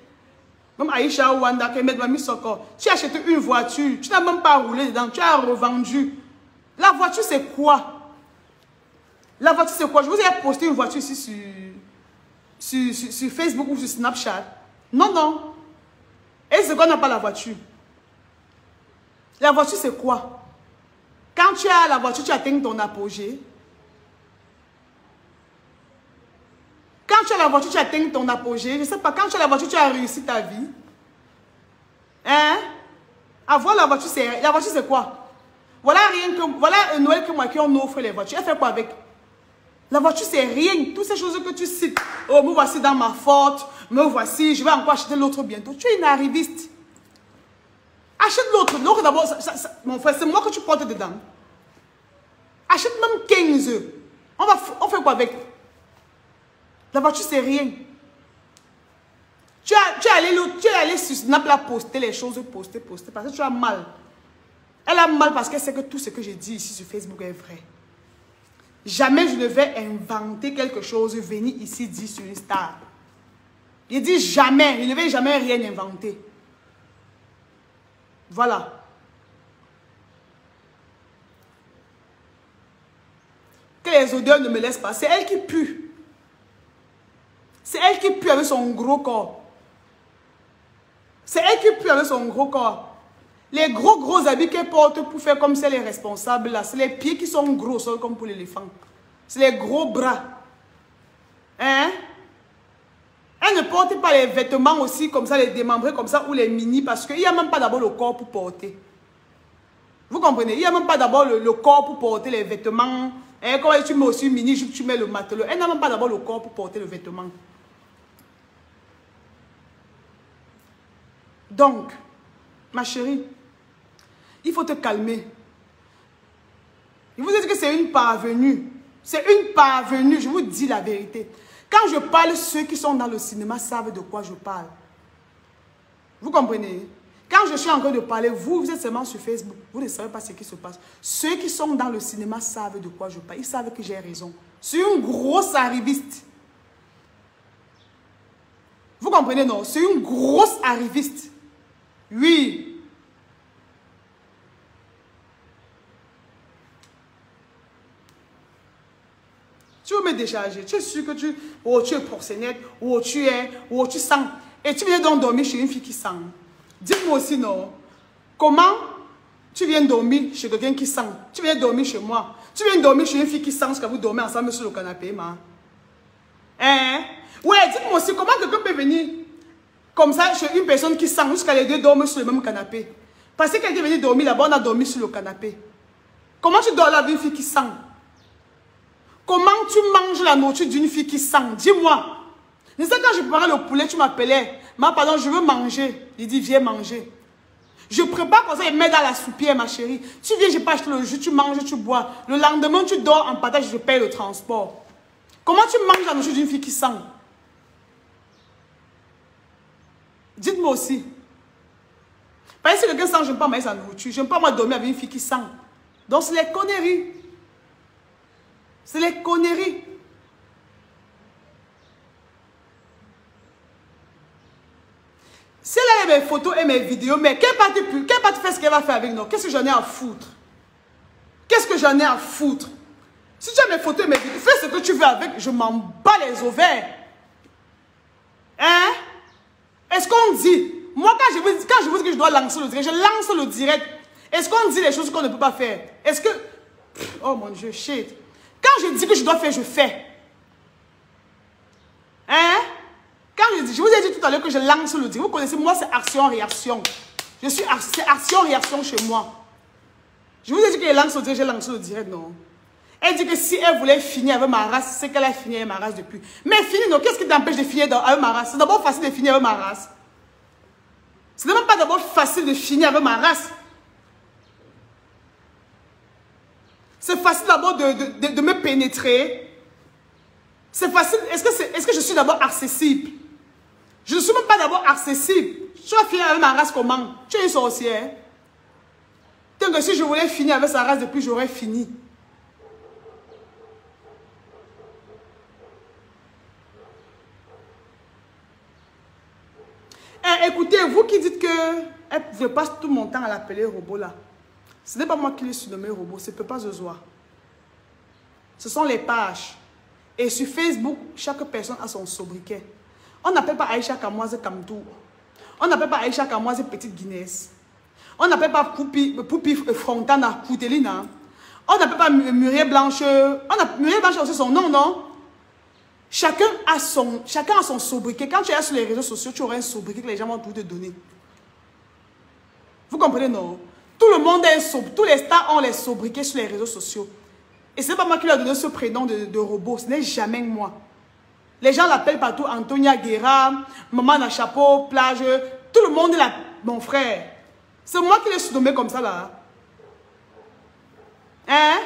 Même Aïcha Wanda, qui m'a mis son corps. Tu as acheté une voiture, tu n'as même pas roulé dedans, tu as revendu. La voiture, c'est quoi? La voiture, c'est quoi? Je vous ai posté une voiture ici sur Facebook ou sur Snapchat. Non, non. Et c'est qu'on n'a pas la voiture. La voiture, c'est quoi? Quand tu as la voiture, tu atteins ton apogée. Quand tu as la voiture, tu atteins ton apogée. Je ne sais pas, quand tu as la voiture, tu as réussi ta vie. Hein? Avoir la voiture, c'est quoi? Voilà un Noël que moi qui on offre les voitures. Elle fait quoi avec? La voiture, c'est rien. Toutes ces choses que tu cites. Oh, me voici dans ma Ford. Me voici, je vais encore acheter l'autre bientôt. Tu es une arriviste. Achète l'autre. L'autre d'abord, mon frère, c'est moi que tu portes dedans. Achète même 15 œufs. On fait quoi avec? La voiture, c'est rien. Tu es allé sur Snap là poster les choses, poster, parce que tu as mal. Elle a mal parce qu'elle sait que tout ce que je dis ici sur Facebook est vrai. Jamais je ne vais inventer quelque chose, venir ici dire sur une star. Je dis jamais, je ne vais jamais rien inventer. Voilà. Que les odeurs ne me laissent pas. C'est elle qui pue. C'est elle qui pue avec son gros corps. C'est elle qui pue avec son gros corps. Les gros habits qu'elle porte pour faire comme c'est les responsables là. C'est les pieds qui sont gros, comme pour l'éléphant. C'est les gros bras. Hein? Elle ne porte pas les vêtements aussi comme ça, les démembrés comme ça, ou les mini, parce qu'il n'y a même pas d'abord le corps pour porter. Vous comprenez? Il n'y a même pas d'abord le corps pour porter les vêtements. Hein? Quand tu mets aussi mini, tu mets le matelot. Elle n'a même pas d'abord le corps pour porter le vêtement. Donc, ma chérie, il faut te calmer. Je vous ai dit que c'est une parvenue. C'est une parvenue, je vous dis la vérité. Quand je parle, ceux qui sont dans le cinéma savent de quoi je parle. Vous comprenez? Quand je suis en train de parler, vous êtes seulement sur Facebook. Vous ne savez pas ce qui se passe. Ceux qui sont dans le cinéma savent de quoi je parle. Ils savent que j'ai raison. C'est une grosse arriviste. Vous comprenez, non? C'est une grosse arriviste. Oui. Tu veux me décharger. Tu es sûr que tu es proxénète, ou tu sens. Et tu viens donc dormir chez une fille qui sent. Dites-moi aussi, non. Comment tu viens dormir chez quelqu'un qui sent? Tu viens dormir chez moi. Tu viens dormir chez une fille qui sent parce que vous dormez ensemble sur le canapé, ma. Hein? Ouais, dites-moi aussi, comment quelqu'un peut venir comme ça chez une personne qui sent jusqu'à les deux dorment sur le même canapé? Parce que quelqu'un est venu dormir là-bas, on a dormi sur le canapé. Comment tu dors là avec une fille qui sent? Comment tu manges la nourriture d'une fille qui sent? Dis-moi. Tu sais, quand je préparais le poulet, tu m'appelais. Ma pardon, je veux manger. Il dit, viens manger. Je prépare comme ça, il met dans la soupière, ma chérie. Tu viens, je pas acheter le jus, tu manges, tu bois. Le lendemain, tu dors en partage, je paye le transport. Comment tu manges la nourriture d'une fille qui sent? Dites-moi aussi. Parce que si quelqu'un sent, je n'aime pas manger sa nourriture. Je n'aime pas moi dormir avec une fille qui sent. Donc, c'est les conneries. C'est les conneries. Si elle a mes photos et mes vidéos, mais quelle partie fait ce qu'elle va faire avec nous? Qu'est-ce que j'en ai à foutre? Qu'est-ce que j'en ai à foutre? Si tu as mes photos et mes vidéos, fais ce que tu veux avec, je m'en bats les ovaires. Hein? Est-ce qu'on dit? Moi, quand je vous dis que je dois lancer le direct, je lance le direct. Est-ce qu'on dit les choses qu'on ne peut pas faire? Est-ce que... Oh mon Dieu, shit. Quand je dis que je dois faire, je fais. Hein? Quand je vous ai dit tout à l'heure que je lance le direct. Vous connaissez, moi, c'est action-réaction. C'est action-réaction chez moi. Je vous ai dit que je lance le direct, j'ai lancé le direct, non. Elle dit que si elle voulait finir avec ma race, c'est qu'elle a fini avec ma race depuis. Mais finir, non, qu'est-ce qui t'empêche de finir avec ma race? C'est d'abord facile de finir avec ma race. Ce n'est même pas d'abord facile de finir avec ma race. C'est facile d'abord de me pénétrer. C'est facile. Est-ce que je suis d'abord accessible? Je ne suis même pas d'abord accessible. Tu vas finir avec ma race comment? Tu es une sorcière. Tant que si je voulais finir avec sa race depuis, j'aurais fini. Eh, écoutez, vous qui dites que je passe tout mon temps à l'appeler robot là. Ce n'est pas moi qui l'ai surnommé robot, c'est Papa Zozoa. Ce sont les pages. Et sur Facebook, chaque personne a son sobriquet. On n'appelle pas Aïcha Kamoise Kamtou. On n'appelle pas Aïcha Kamoise Petite Guinness. On n'appelle pas Poupi Frontana Poutelina. On n'appelle pas Muriel Blanche. Muriel Blanche a aussi son nom, non? Chacun a son sobriquet. Quand tu es sur les réseaux sociaux, tu auras un sobriquet que les gens vont tout te donner. Vous comprenez, non? Tout le monde est sobre. Tous les stars ont les sobriquets sur les réseaux sociaux. Et ce n'est pas moi qui leur ai donné ce prénom de robot. Ce n'est jamais moi. Les gens l'appellent partout Antonia Guerra, Maman à chapeau, plage. Tout le monde est là, mon frère. C'est moi qui l'ai surnommé comme ça là. Hein?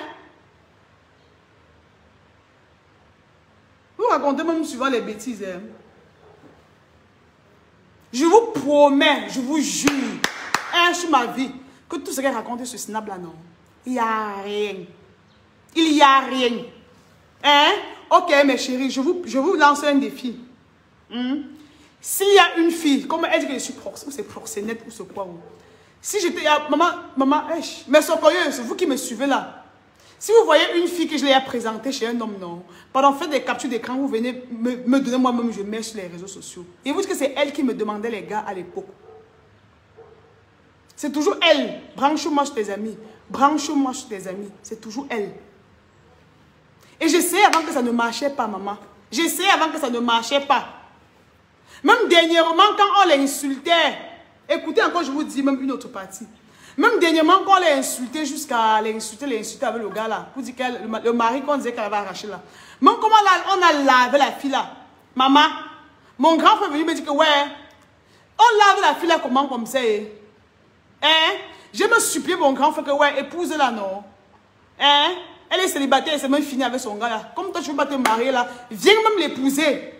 Vous racontez même souvent les bêtises. Hein? Je vous promets, je vous jure, sur ma vie, que tout ce qu'elle raconte sur Snap là, non. Il n'y a rien. Il n'y a rien. Hein? Ok, mes chéris, je vous lance un défi. S'il y a une fille, comme elle dit que je suis proxénète, ou c'est proxénète, ou c'est quoi? Si j'étais... Maman, mais socorieuse, vous qui me suivez là, si vous voyez une fille que je l'ai présentée chez un homme, non, pendant faire des captures d'écran, vous venez me donner moi-même, je mets sur les réseaux sociaux. Et vous dites que c'est elle qui me demandait les gars à l'époque. C'est toujours elle. Branche-moi sur tes amis. Branche-moi sur tes amis. C'est toujours elle. Et j'essayais avant que ça ne marchait pas, maman. J'essayais avant que ça ne marchait pas. Même dernièrement, quand on l'insultait, écoutez encore, je vous dis même une autre partie. Même dernièrement, quand on l'a insulté jusqu'à l'insulter avec le gars là, vous dites que le mari qu'on disait qu'elle avait arraché là. Même comment on a lavé la fille là. Maman, mon grand frère est venu me dire que ouais, on lave la fille là comment comme ça. Hein? Je me supplié mon grand frère que ouais, épouse-la non. Hein? Elle est célibataire, elle s'est même finie avec son gars là. Comme toi tu veux pas te marier là, viens même l'épouser.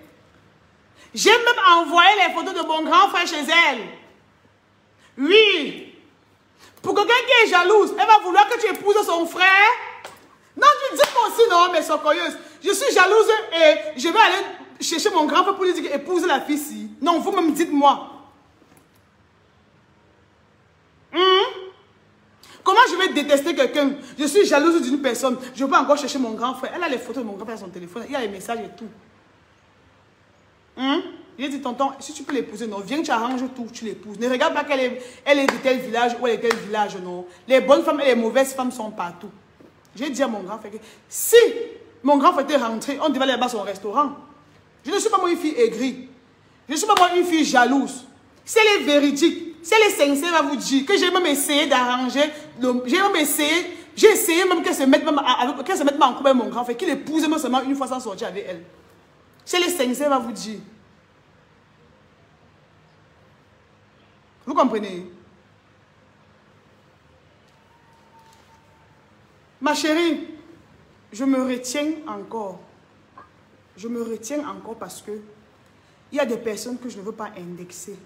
J'ai même envoyé les photos de mon grand frère chez elle. Oui. Pour quelqu'un qui est jalouse, elle va vouloir que tu épouses son frère. Non, tu dis moi aussi, non, mais socorieuse. Je suis jalouse et je vais aller chercher mon grand frère pour lui dire épouse la fille ci. Non, vous-même dites-moi. Comment je vais détester quelqu'un? Je suis jalouse d'une personne. Je peux encore chercher mon grand frère. Elle a les photos de mon grand frère sur son téléphone. Il y a les messages et tout. Il a dit, tonton, si tu peux l'épouser, non, viens, tu arranges tout, tu l'épouses. Ne regarde pas qu'elle est de tel village ou elle est de tel village, non. Les bonnes femmes et les mauvaises femmes sont partout. J'ai dit à mon grand frère que si mon grand frère était rentré, on devait aller là-bas son restaurant. Je ne suis pas moi une fille aigrie. Je ne suis pas moi une fille jalouse. Si elle est véridique, si elle est sincère, elle va vous dire que j'ai même essayé d'arranger, j'ai essayé même qu'elle se mette même en couple avec mon grand frère, qu'il épouse même seulement une fois sans sortir avec elle. Si elle est sincère, elle va vous dire. Vous comprenez? Ma chérie, je me retiens encore. Je me retiens encore parce que il y a des personnes que je ne veux pas indexer.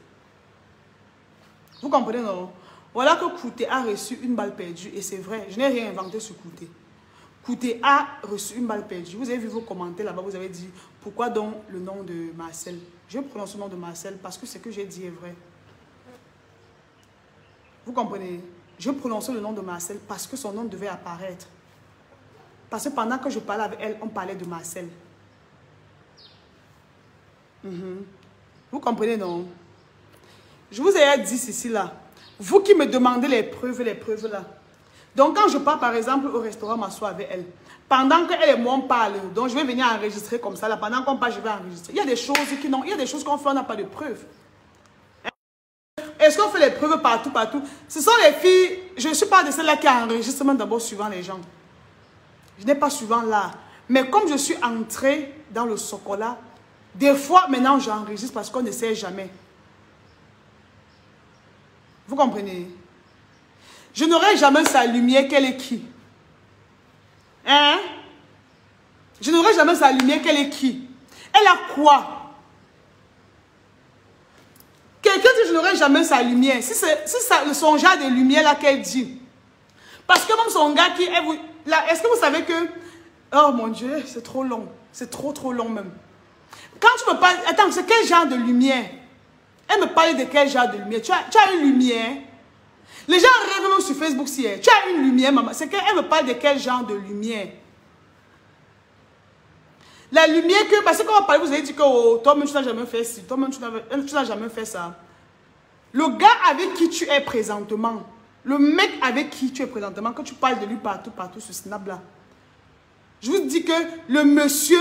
Vous comprenez, non? Voilà que Kouté a reçu une balle perdue. Et c'est vrai, je n'ai rien inventé sur Kouté. Kouté a reçu une balle perdue. Vous avez vu vos commentaires là-bas, vous avez dit, pourquoi donc le nom de Marcel? Je prononce le nom de Marcel parce que ce que j'ai dit est vrai. Vous comprenez? Je prononçais le nom de Marcel parce que son nom devait apparaître. Parce que pendant que je parlais avec elle, on parlait de Marcel. Vous comprenez, non? Je vous ai dit ceci là. Vous qui me demandez les preuves là. Donc quand je pars par exemple au restaurant m'asseoir avec elle, pendant qu'elle et moi on parle, donc je vais venir enregistrer comme ça là, pendant qu'on parle je vais enregistrer. Il y a des choses qui non, il y a des choses qu'on fait, on n'a pas de preuves. Est-ce qu'on fait les preuves partout? Ce sont les filles, je ne suis pas de celles-là qui enregistrent même d'abord suivant les gens. Je n'ai pas souvent là. Mais comme je suis entrée dans le chocolat, des fois maintenant j'enregistre parce qu'on ne sait jamais. Vous comprenez? Je n'aurai jamais sa lumière qu'elle est qui? Hein? Je n'aurai jamais sa lumière qu'elle est qui? Elle a quoi? Quelqu'un dit, je n'aurai jamais sa lumière. Si c'est son genre de lumière là qu'elle dit. Parce que même son gars qui est... Est-ce que vous savez que... Oh mon Dieu, c'est trop long. C'est trop long même. Quand tu me parles... Attends, c'est quel genre de lumière? Elle me parle de quel genre de lumière? Tu as une lumière. Les gens rêvent même sur Facebook si tu as une lumière, maman. C'est qu'elle me parle de quel genre de lumière? La lumière que... Parce que quand on parle, vous avez dit que oh, toi-même tu n'as jamais fait ci. Toi-même tu n'as jamais fait ça. Le gars avec qui tu es présentement, le mec avec qui tu es présentement, quand tu parles de lui partout sur Snap là, je vous dis que le monsieur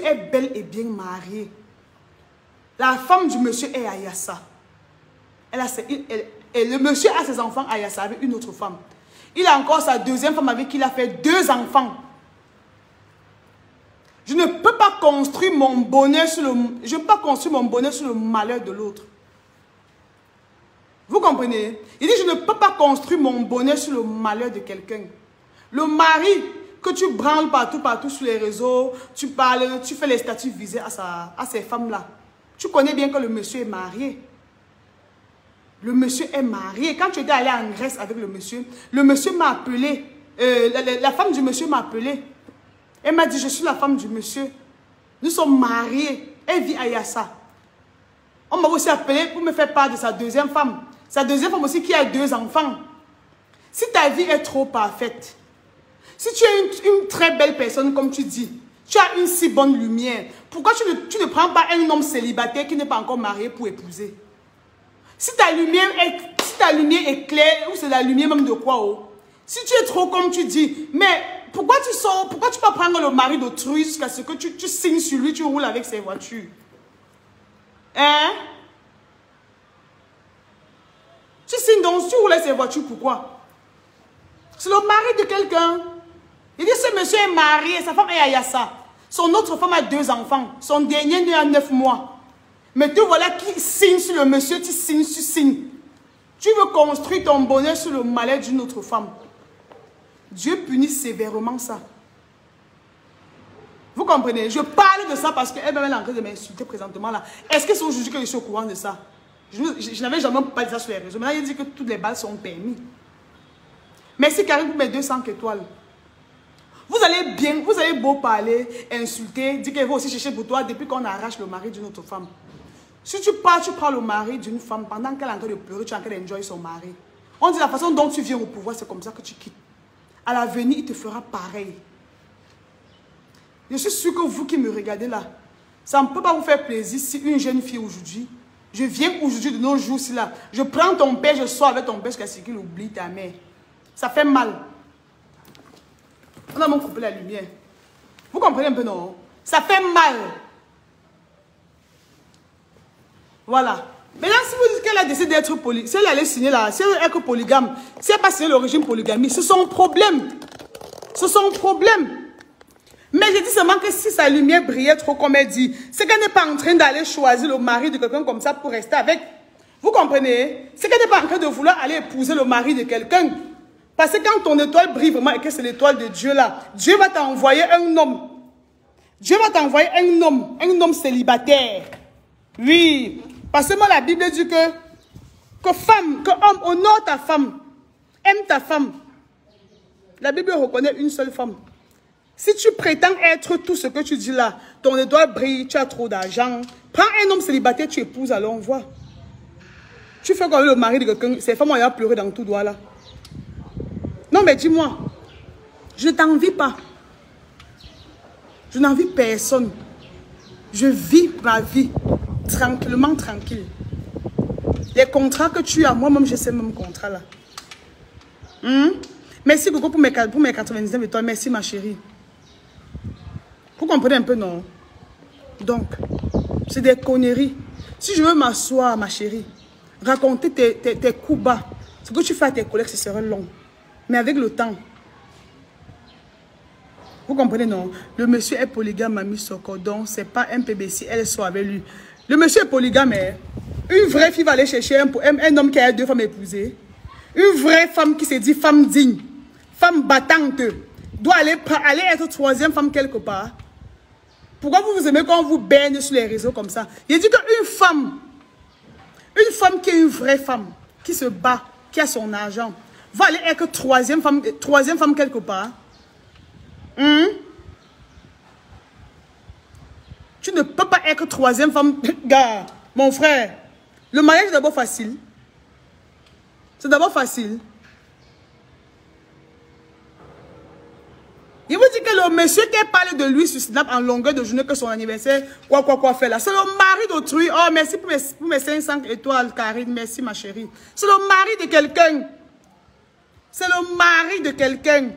est bel et bien marié. La femme du monsieur est Ayassa. Et le monsieur a ses enfants Ayassa avec une autre femme. Il a encore sa deuxième femme avec qui il a fait 2 enfants. Je ne peux pas construire mon bonheur sur le malheur de l'autre. Vous comprenez? Il dit, je ne peux pas construire mon bonheur sur le malheur de quelqu'un. Le mari que tu branles partout sur les réseaux, tu parles, tu fais les statuts visés à ces femmes-là. Tu connais bien que le monsieur est marié. Le monsieur est marié. Quand tu étais allé en Grèce avec le monsieur m'a appelé. La femme du monsieur m'a appelé. Elle m'a dit, je suis la femme du monsieur. Nous sommes mariés. Elle vit à Yassa. On m'a aussi appelé pour me faire part de sa deuxième femme. Sa deuxième femme aussi qui a 2 enfants. Si ta vie est trop parfaite, si tu es une très belle personne comme tu dis, tu as une si bonne lumière, pourquoi tu ne prends pas un homme célibataire qui n'est pas encore marié pour épouser? Si ta lumière est claire, ou c'est la lumière même de quoi? Oh? Si tu es trop comme tu dis, mais pourquoi tu sors, pourquoi tu peux prendre le mari d'autrui jusqu'à ce que tu signes sur lui, tu roules avec ses voitures? Hein? Tu signes donc, tu roules avec ses voitures, pourquoi? C'est le mari de quelqu'un. Il dit, ce monsieur est marié, sa femme est à Yassa. Son autre femme a 2 enfants. Son dernier né a 9 mois. Mais te voilà qui signe sur le monsieur, tu signes. Tu veux construire ton bonheur sur le malheur d'une autre femme. Dieu punit sévèrement ça. Vous comprenez? Je parle de ça parce qu'elle est en train de m'insulter présentement là. Est-ce que c'est aujourd'hui que je suis au courant de ça? Je n'avais jamais parlé de ça sur les réseaux. Maintenant, il dit que toutes les balles sont permis. Merci Karim pour mes 200 étoiles. Vous allez beau parler, insulter, dire qu'elle va aussi chercher pour toi depuis qu'on arrache le mari d'une autre femme. Si tu pars, tu prends le mari d'une femme pendant qu'elle est en train de pleurer, tu es en train d'enjoyer son mari. On dit la façon dont tu viens au pouvoir, c'est comme ça que tu quittes. À l'avenir, il te fera pareil. Je suis sûr que vous qui me regardez là, ça ne peut pas vous faire plaisir si une jeune fille aujourd'hui, je viens aujourd'hui de nos jours là, je prends ton père, je sors avec ton père jusqu'à ce qu'il oublie ta mère. Ça fait mal. On a même coupé la lumière. Vous comprenez un peu, non? Ça fait mal. Voilà. Maintenant, si vous dites qu'elle a décidé d'être polygame, si elle allait signer là, si elle est polygame, si elle n'a pas signé le régime polygamie, c'est son problème. C'est son problème. Mais je dis seulement que si sa lumière brillait trop, comme elle dit, c'est qu'elle n'est pas en train d'aller choisir le mari de quelqu'un comme ça pour rester avec. Vous comprenez? C'est qu'elle n'est pas en train de vouloir aller épouser le mari de quelqu'un. Parce que quand ton étoile brille vraiment et que c'est l'étoile de Dieu là, Dieu va t'envoyer un homme. Dieu va t'envoyer un homme célibataire. Oui. Parce que moi, la Bible dit que femme, que homme, honore ta femme. Aime ta femme. La Bible reconnaît une seule femme. Si tu prétends être tout ce que tu dis là, ton étoile brille, tu as trop d'argent, prends un homme célibataire, tu épouses, alors on voit. Tu fais comme le mari de quelqu'un, ces femmes ont pleuré dans tout doigt là. Non mais dis-moi, je ne t'envie pas. Je n'envie personne. Je vis ma vie tranquillement, tranquille. Les contrats que tu as, moi-même j'ai ces mêmes contrats là. Merci beaucoup pour mes 99 étoiles, merci ma chérie. Vous comprenez un peu, non? Donc, c'est des conneries. Si je veux m'asseoir, ma chérie, raconter tes coups bas, ce que tu fais à tes collègues, ce serait long. Mais avec le temps, vous comprenez, non? Le monsieur est polygame, Mamie Soko, donc c'est pas un PBC, elle soit avec lui. Le monsieur est polygame, hein? Une vraie fille va aller chercher un homme qui a 2 femmes épousées. Une vraie femme qui se dit femme digne, femme battante, doit aller être 3e femme quelque part. Pourquoi vous aimez quand on vous baigne sur les réseaux comme ça? Il dit qu'une femme Une femme qui est une vraie femme, qui se bat, qui a son argent, va aller être troisième femme quelque part. Tu ne peux pas être troisième femme. Gars, mon frère, le mariage est d'abord facile. C'est d'abord facile. Il vous dit que le monsieur qui parle de lui sur Snap en longueur de journée que son anniversaire, quoi fait là. C'est le mari d'autrui. Oh, merci pour mes 500 étoiles, Karine. Merci, ma chérie. C'est le mari de quelqu'un. C'est le mari de quelqu'un.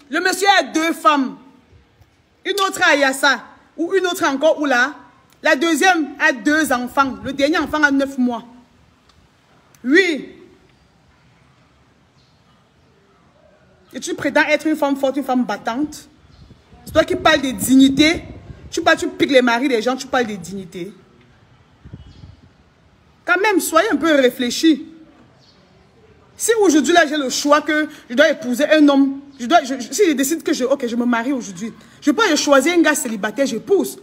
Le monsieur a 2 femmes. Une autre à Yassa. Ou une autre encore, ou là. La deuxième a 2 enfants. Le dernier enfant a 9 mois. Oui. Et tu prétends être une femme forte, une femme battante. C'est toi qui parles de dignité. Tu piques les maris des gens, tu parles de dignité. Quand même, soyez un peu réfléchis. Si aujourd'hui, là, j'ai le choix que je dois épouser un homme, si je décide que je me marie aujourd'hui, je peux choisir un gars célibataire, j'épouse.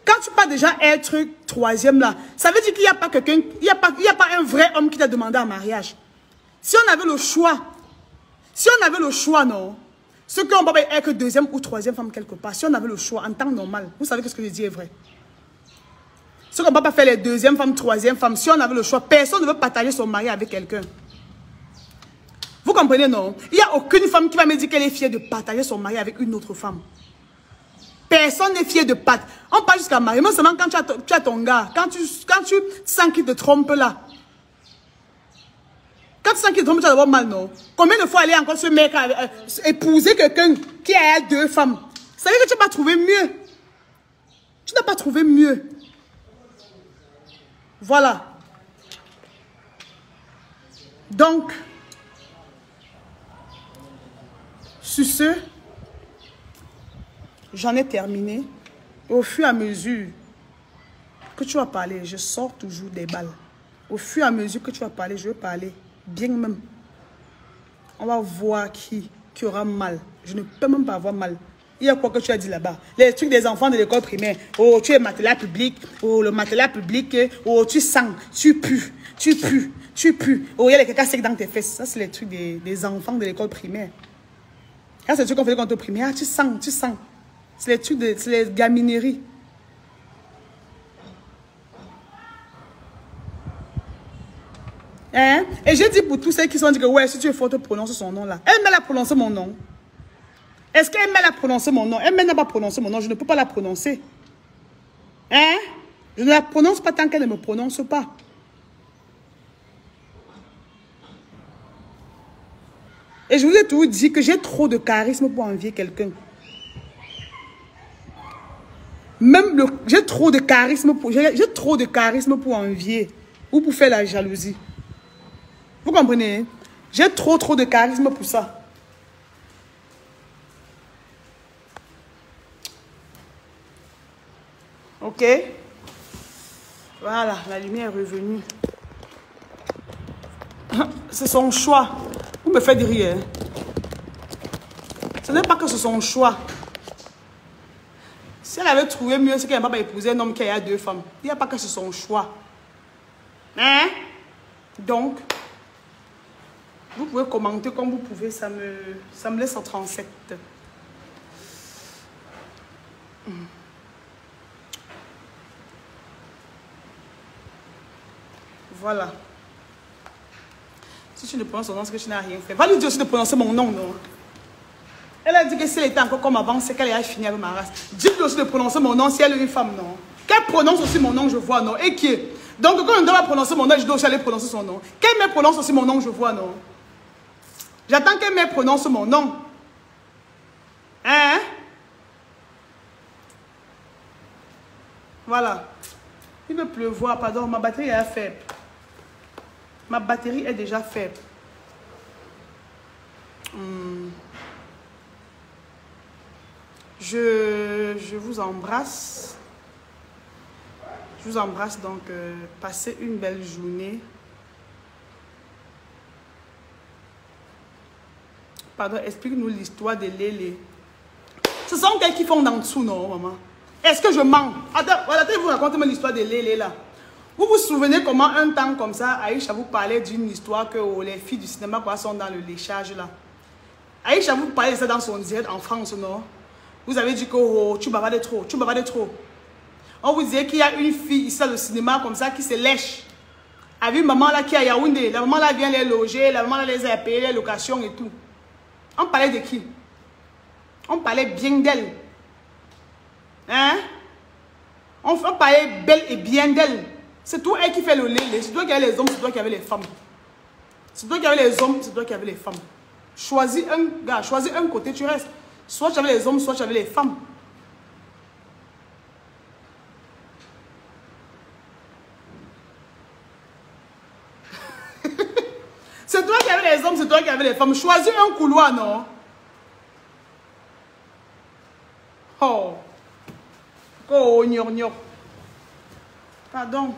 Quand tu parles déjà être troisième là, ça veut dire qu'il n'y a pas quelqu'un, il n'y a pas un vrai homme qui t'a demandé en mariage. Si on avait le choix, non, ce qu'on va être deuxième ou troisième femme quelque part, si on avait le choix en temps normal, vous savez que ce que je dis est vrai. Ce qu'on ne va pas faire les deuxième femmes, troisième femmes, si on avait le choix, personne ne veut partager son mari avec quelqu'un. Vous comprenez, non? Il n'y a aucune femme qui va me dire qu'elle est fière de partager son mari avec une autre femme. Personne n'est fier de partager. On parle jusqu'à marier, mais seulement quand tu as ton gars, quand tu sens qu'il te trompe là. Quand tu sens qu'il te trompe, tu as d'abord mal, non? Combien de fois aller encore ce mec épouser quelqu'un qui a 2 femmes? Ça veut dire que tu n'as pas trouvé mieux. Tu n'as pas trouvé mieux. Voilà. Donc, sur ce, j'en ai terminé. Au fur et à mesure que tu vas parler, je sors toujours des balles. Au fur et à mesure que tu vas parler, je vais parler bien même. On va voir qui aura mal. Je ne peux même pas avoir mal. Il y a quoi que tu as dit là-bas? Les trucs des enfants de l'école primaire. Oh, tu es matelas public. Oh, le matelas public. Oh, tu sens, tu pues. Oh, il y a les caca secs dans tes fesses. Ça, c'est les trucs des enfants de l'école primaire. Ça, c'est les trucs qu'on faisait quand on était primaire. Ah, tu sens. C'est les trucs c'est les gamineries. Hein? Et j'ai dit pour tous ceux qui sont dit que ouais, si tu es forte, prononce son nom là. Elle m'a prononcé mon nom. Est-ce qu'elle m'a prononcé mon nom? Elle m'a pas prononcé mon nom, je ne peux pas la prononcer. Hein? Je ne la prononce pas tant qu'elle ne me prononce pas. Et je vous ai toujours dit que j'ai trop de charisme pour envier quelqu'un. J'ai trop de charisme pour envier ou pour faire la jalousie. Vous comprenez? J'ai trop de charisme pour ça. Ok? Voilà, la lumière est revenue. C'est son choix. Vous me faites rire. Ce n'est pas que c'est son choix. Si elle avait trouvé mieux, c'est qu'elle n'a pas épousé un homme qui a 2 femmes. Il n'y a pas que c'est son choix. Hein? Donc, vous pouvez commenter comme vous pouvez. Ça me laisse en 37. Voilà. Si tu ne prononces son nom, c'est que tu n'as rien fait. Va lui dire aussi de prononcer mon nom, non? Elle a dit que si elle était encore comme avant, c'est qu'elle a fini avec ma race. Dis-lui aussi de prononcer mon nom si elle est une femme, non? Qu'elle prononce aussi mon nom, je vois, non? Et qui est? Donc, quand on doit prononcer mon nom, je dois aussi aller prononcer son nom. Qu'elle me prononce aussi mon nom, je vois, non? J'attends qu'elle me prononce mon nom. Hein? Voilà. Il veut pleuvoir, pardon, ma batterie est faible. Ma batterie est déjà faible. Je vous embrasse. Je vous embrasse, donc passez une belle journée. Pardon, explique-nous l'histoire de Lélé. Ce sont quels qui font en dessous, non, maman? Est-ce que je mens? Attends, vous racontez-moi l'histoire de Lélé là. Vous vous souvenez comment un temps comme ça, Aïcha vous parlait d'une histoire que les filles du cinéma quoi, sont dans le léchage là. Aïcha vous parlait de ça dans son direct en France, non? Vous avez dit que oh, tu bavardes trop, tu bavardes trop. On vous disait qu'il y a une fille ici dans le cinéma comme ça qui se lèche. Avec une maman là qui est à Yaoundé. La maman là vient les loger, la maman là les a payé les locations et tout. On parlait de qui? On parlait bien d'elle. Hein? On parlait belle et bien d'elle. C'est toi elle qui fait le lait. C'est toi qui avais les hommes, c'est toi qui avais les femmes. C'est toi qui avais les hommes, c'est toi qui avais les femmes. Choisis un gars, choisis un côté, tu restes. Soit tu avais les hommes, soit tu avais les femmes. C'est toi qui avais les hommes, c'est toi qui avais les femmes. Choisis un couloir, non? Oh. Oh, gnon. Pardon.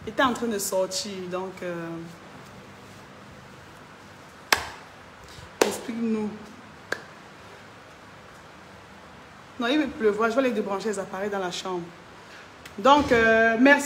Il était en train de sortir, donc... Explique-nous. Non, il va pleuvoir. Je vais aller débrancher les appareils dans la chambre. Donc, merci.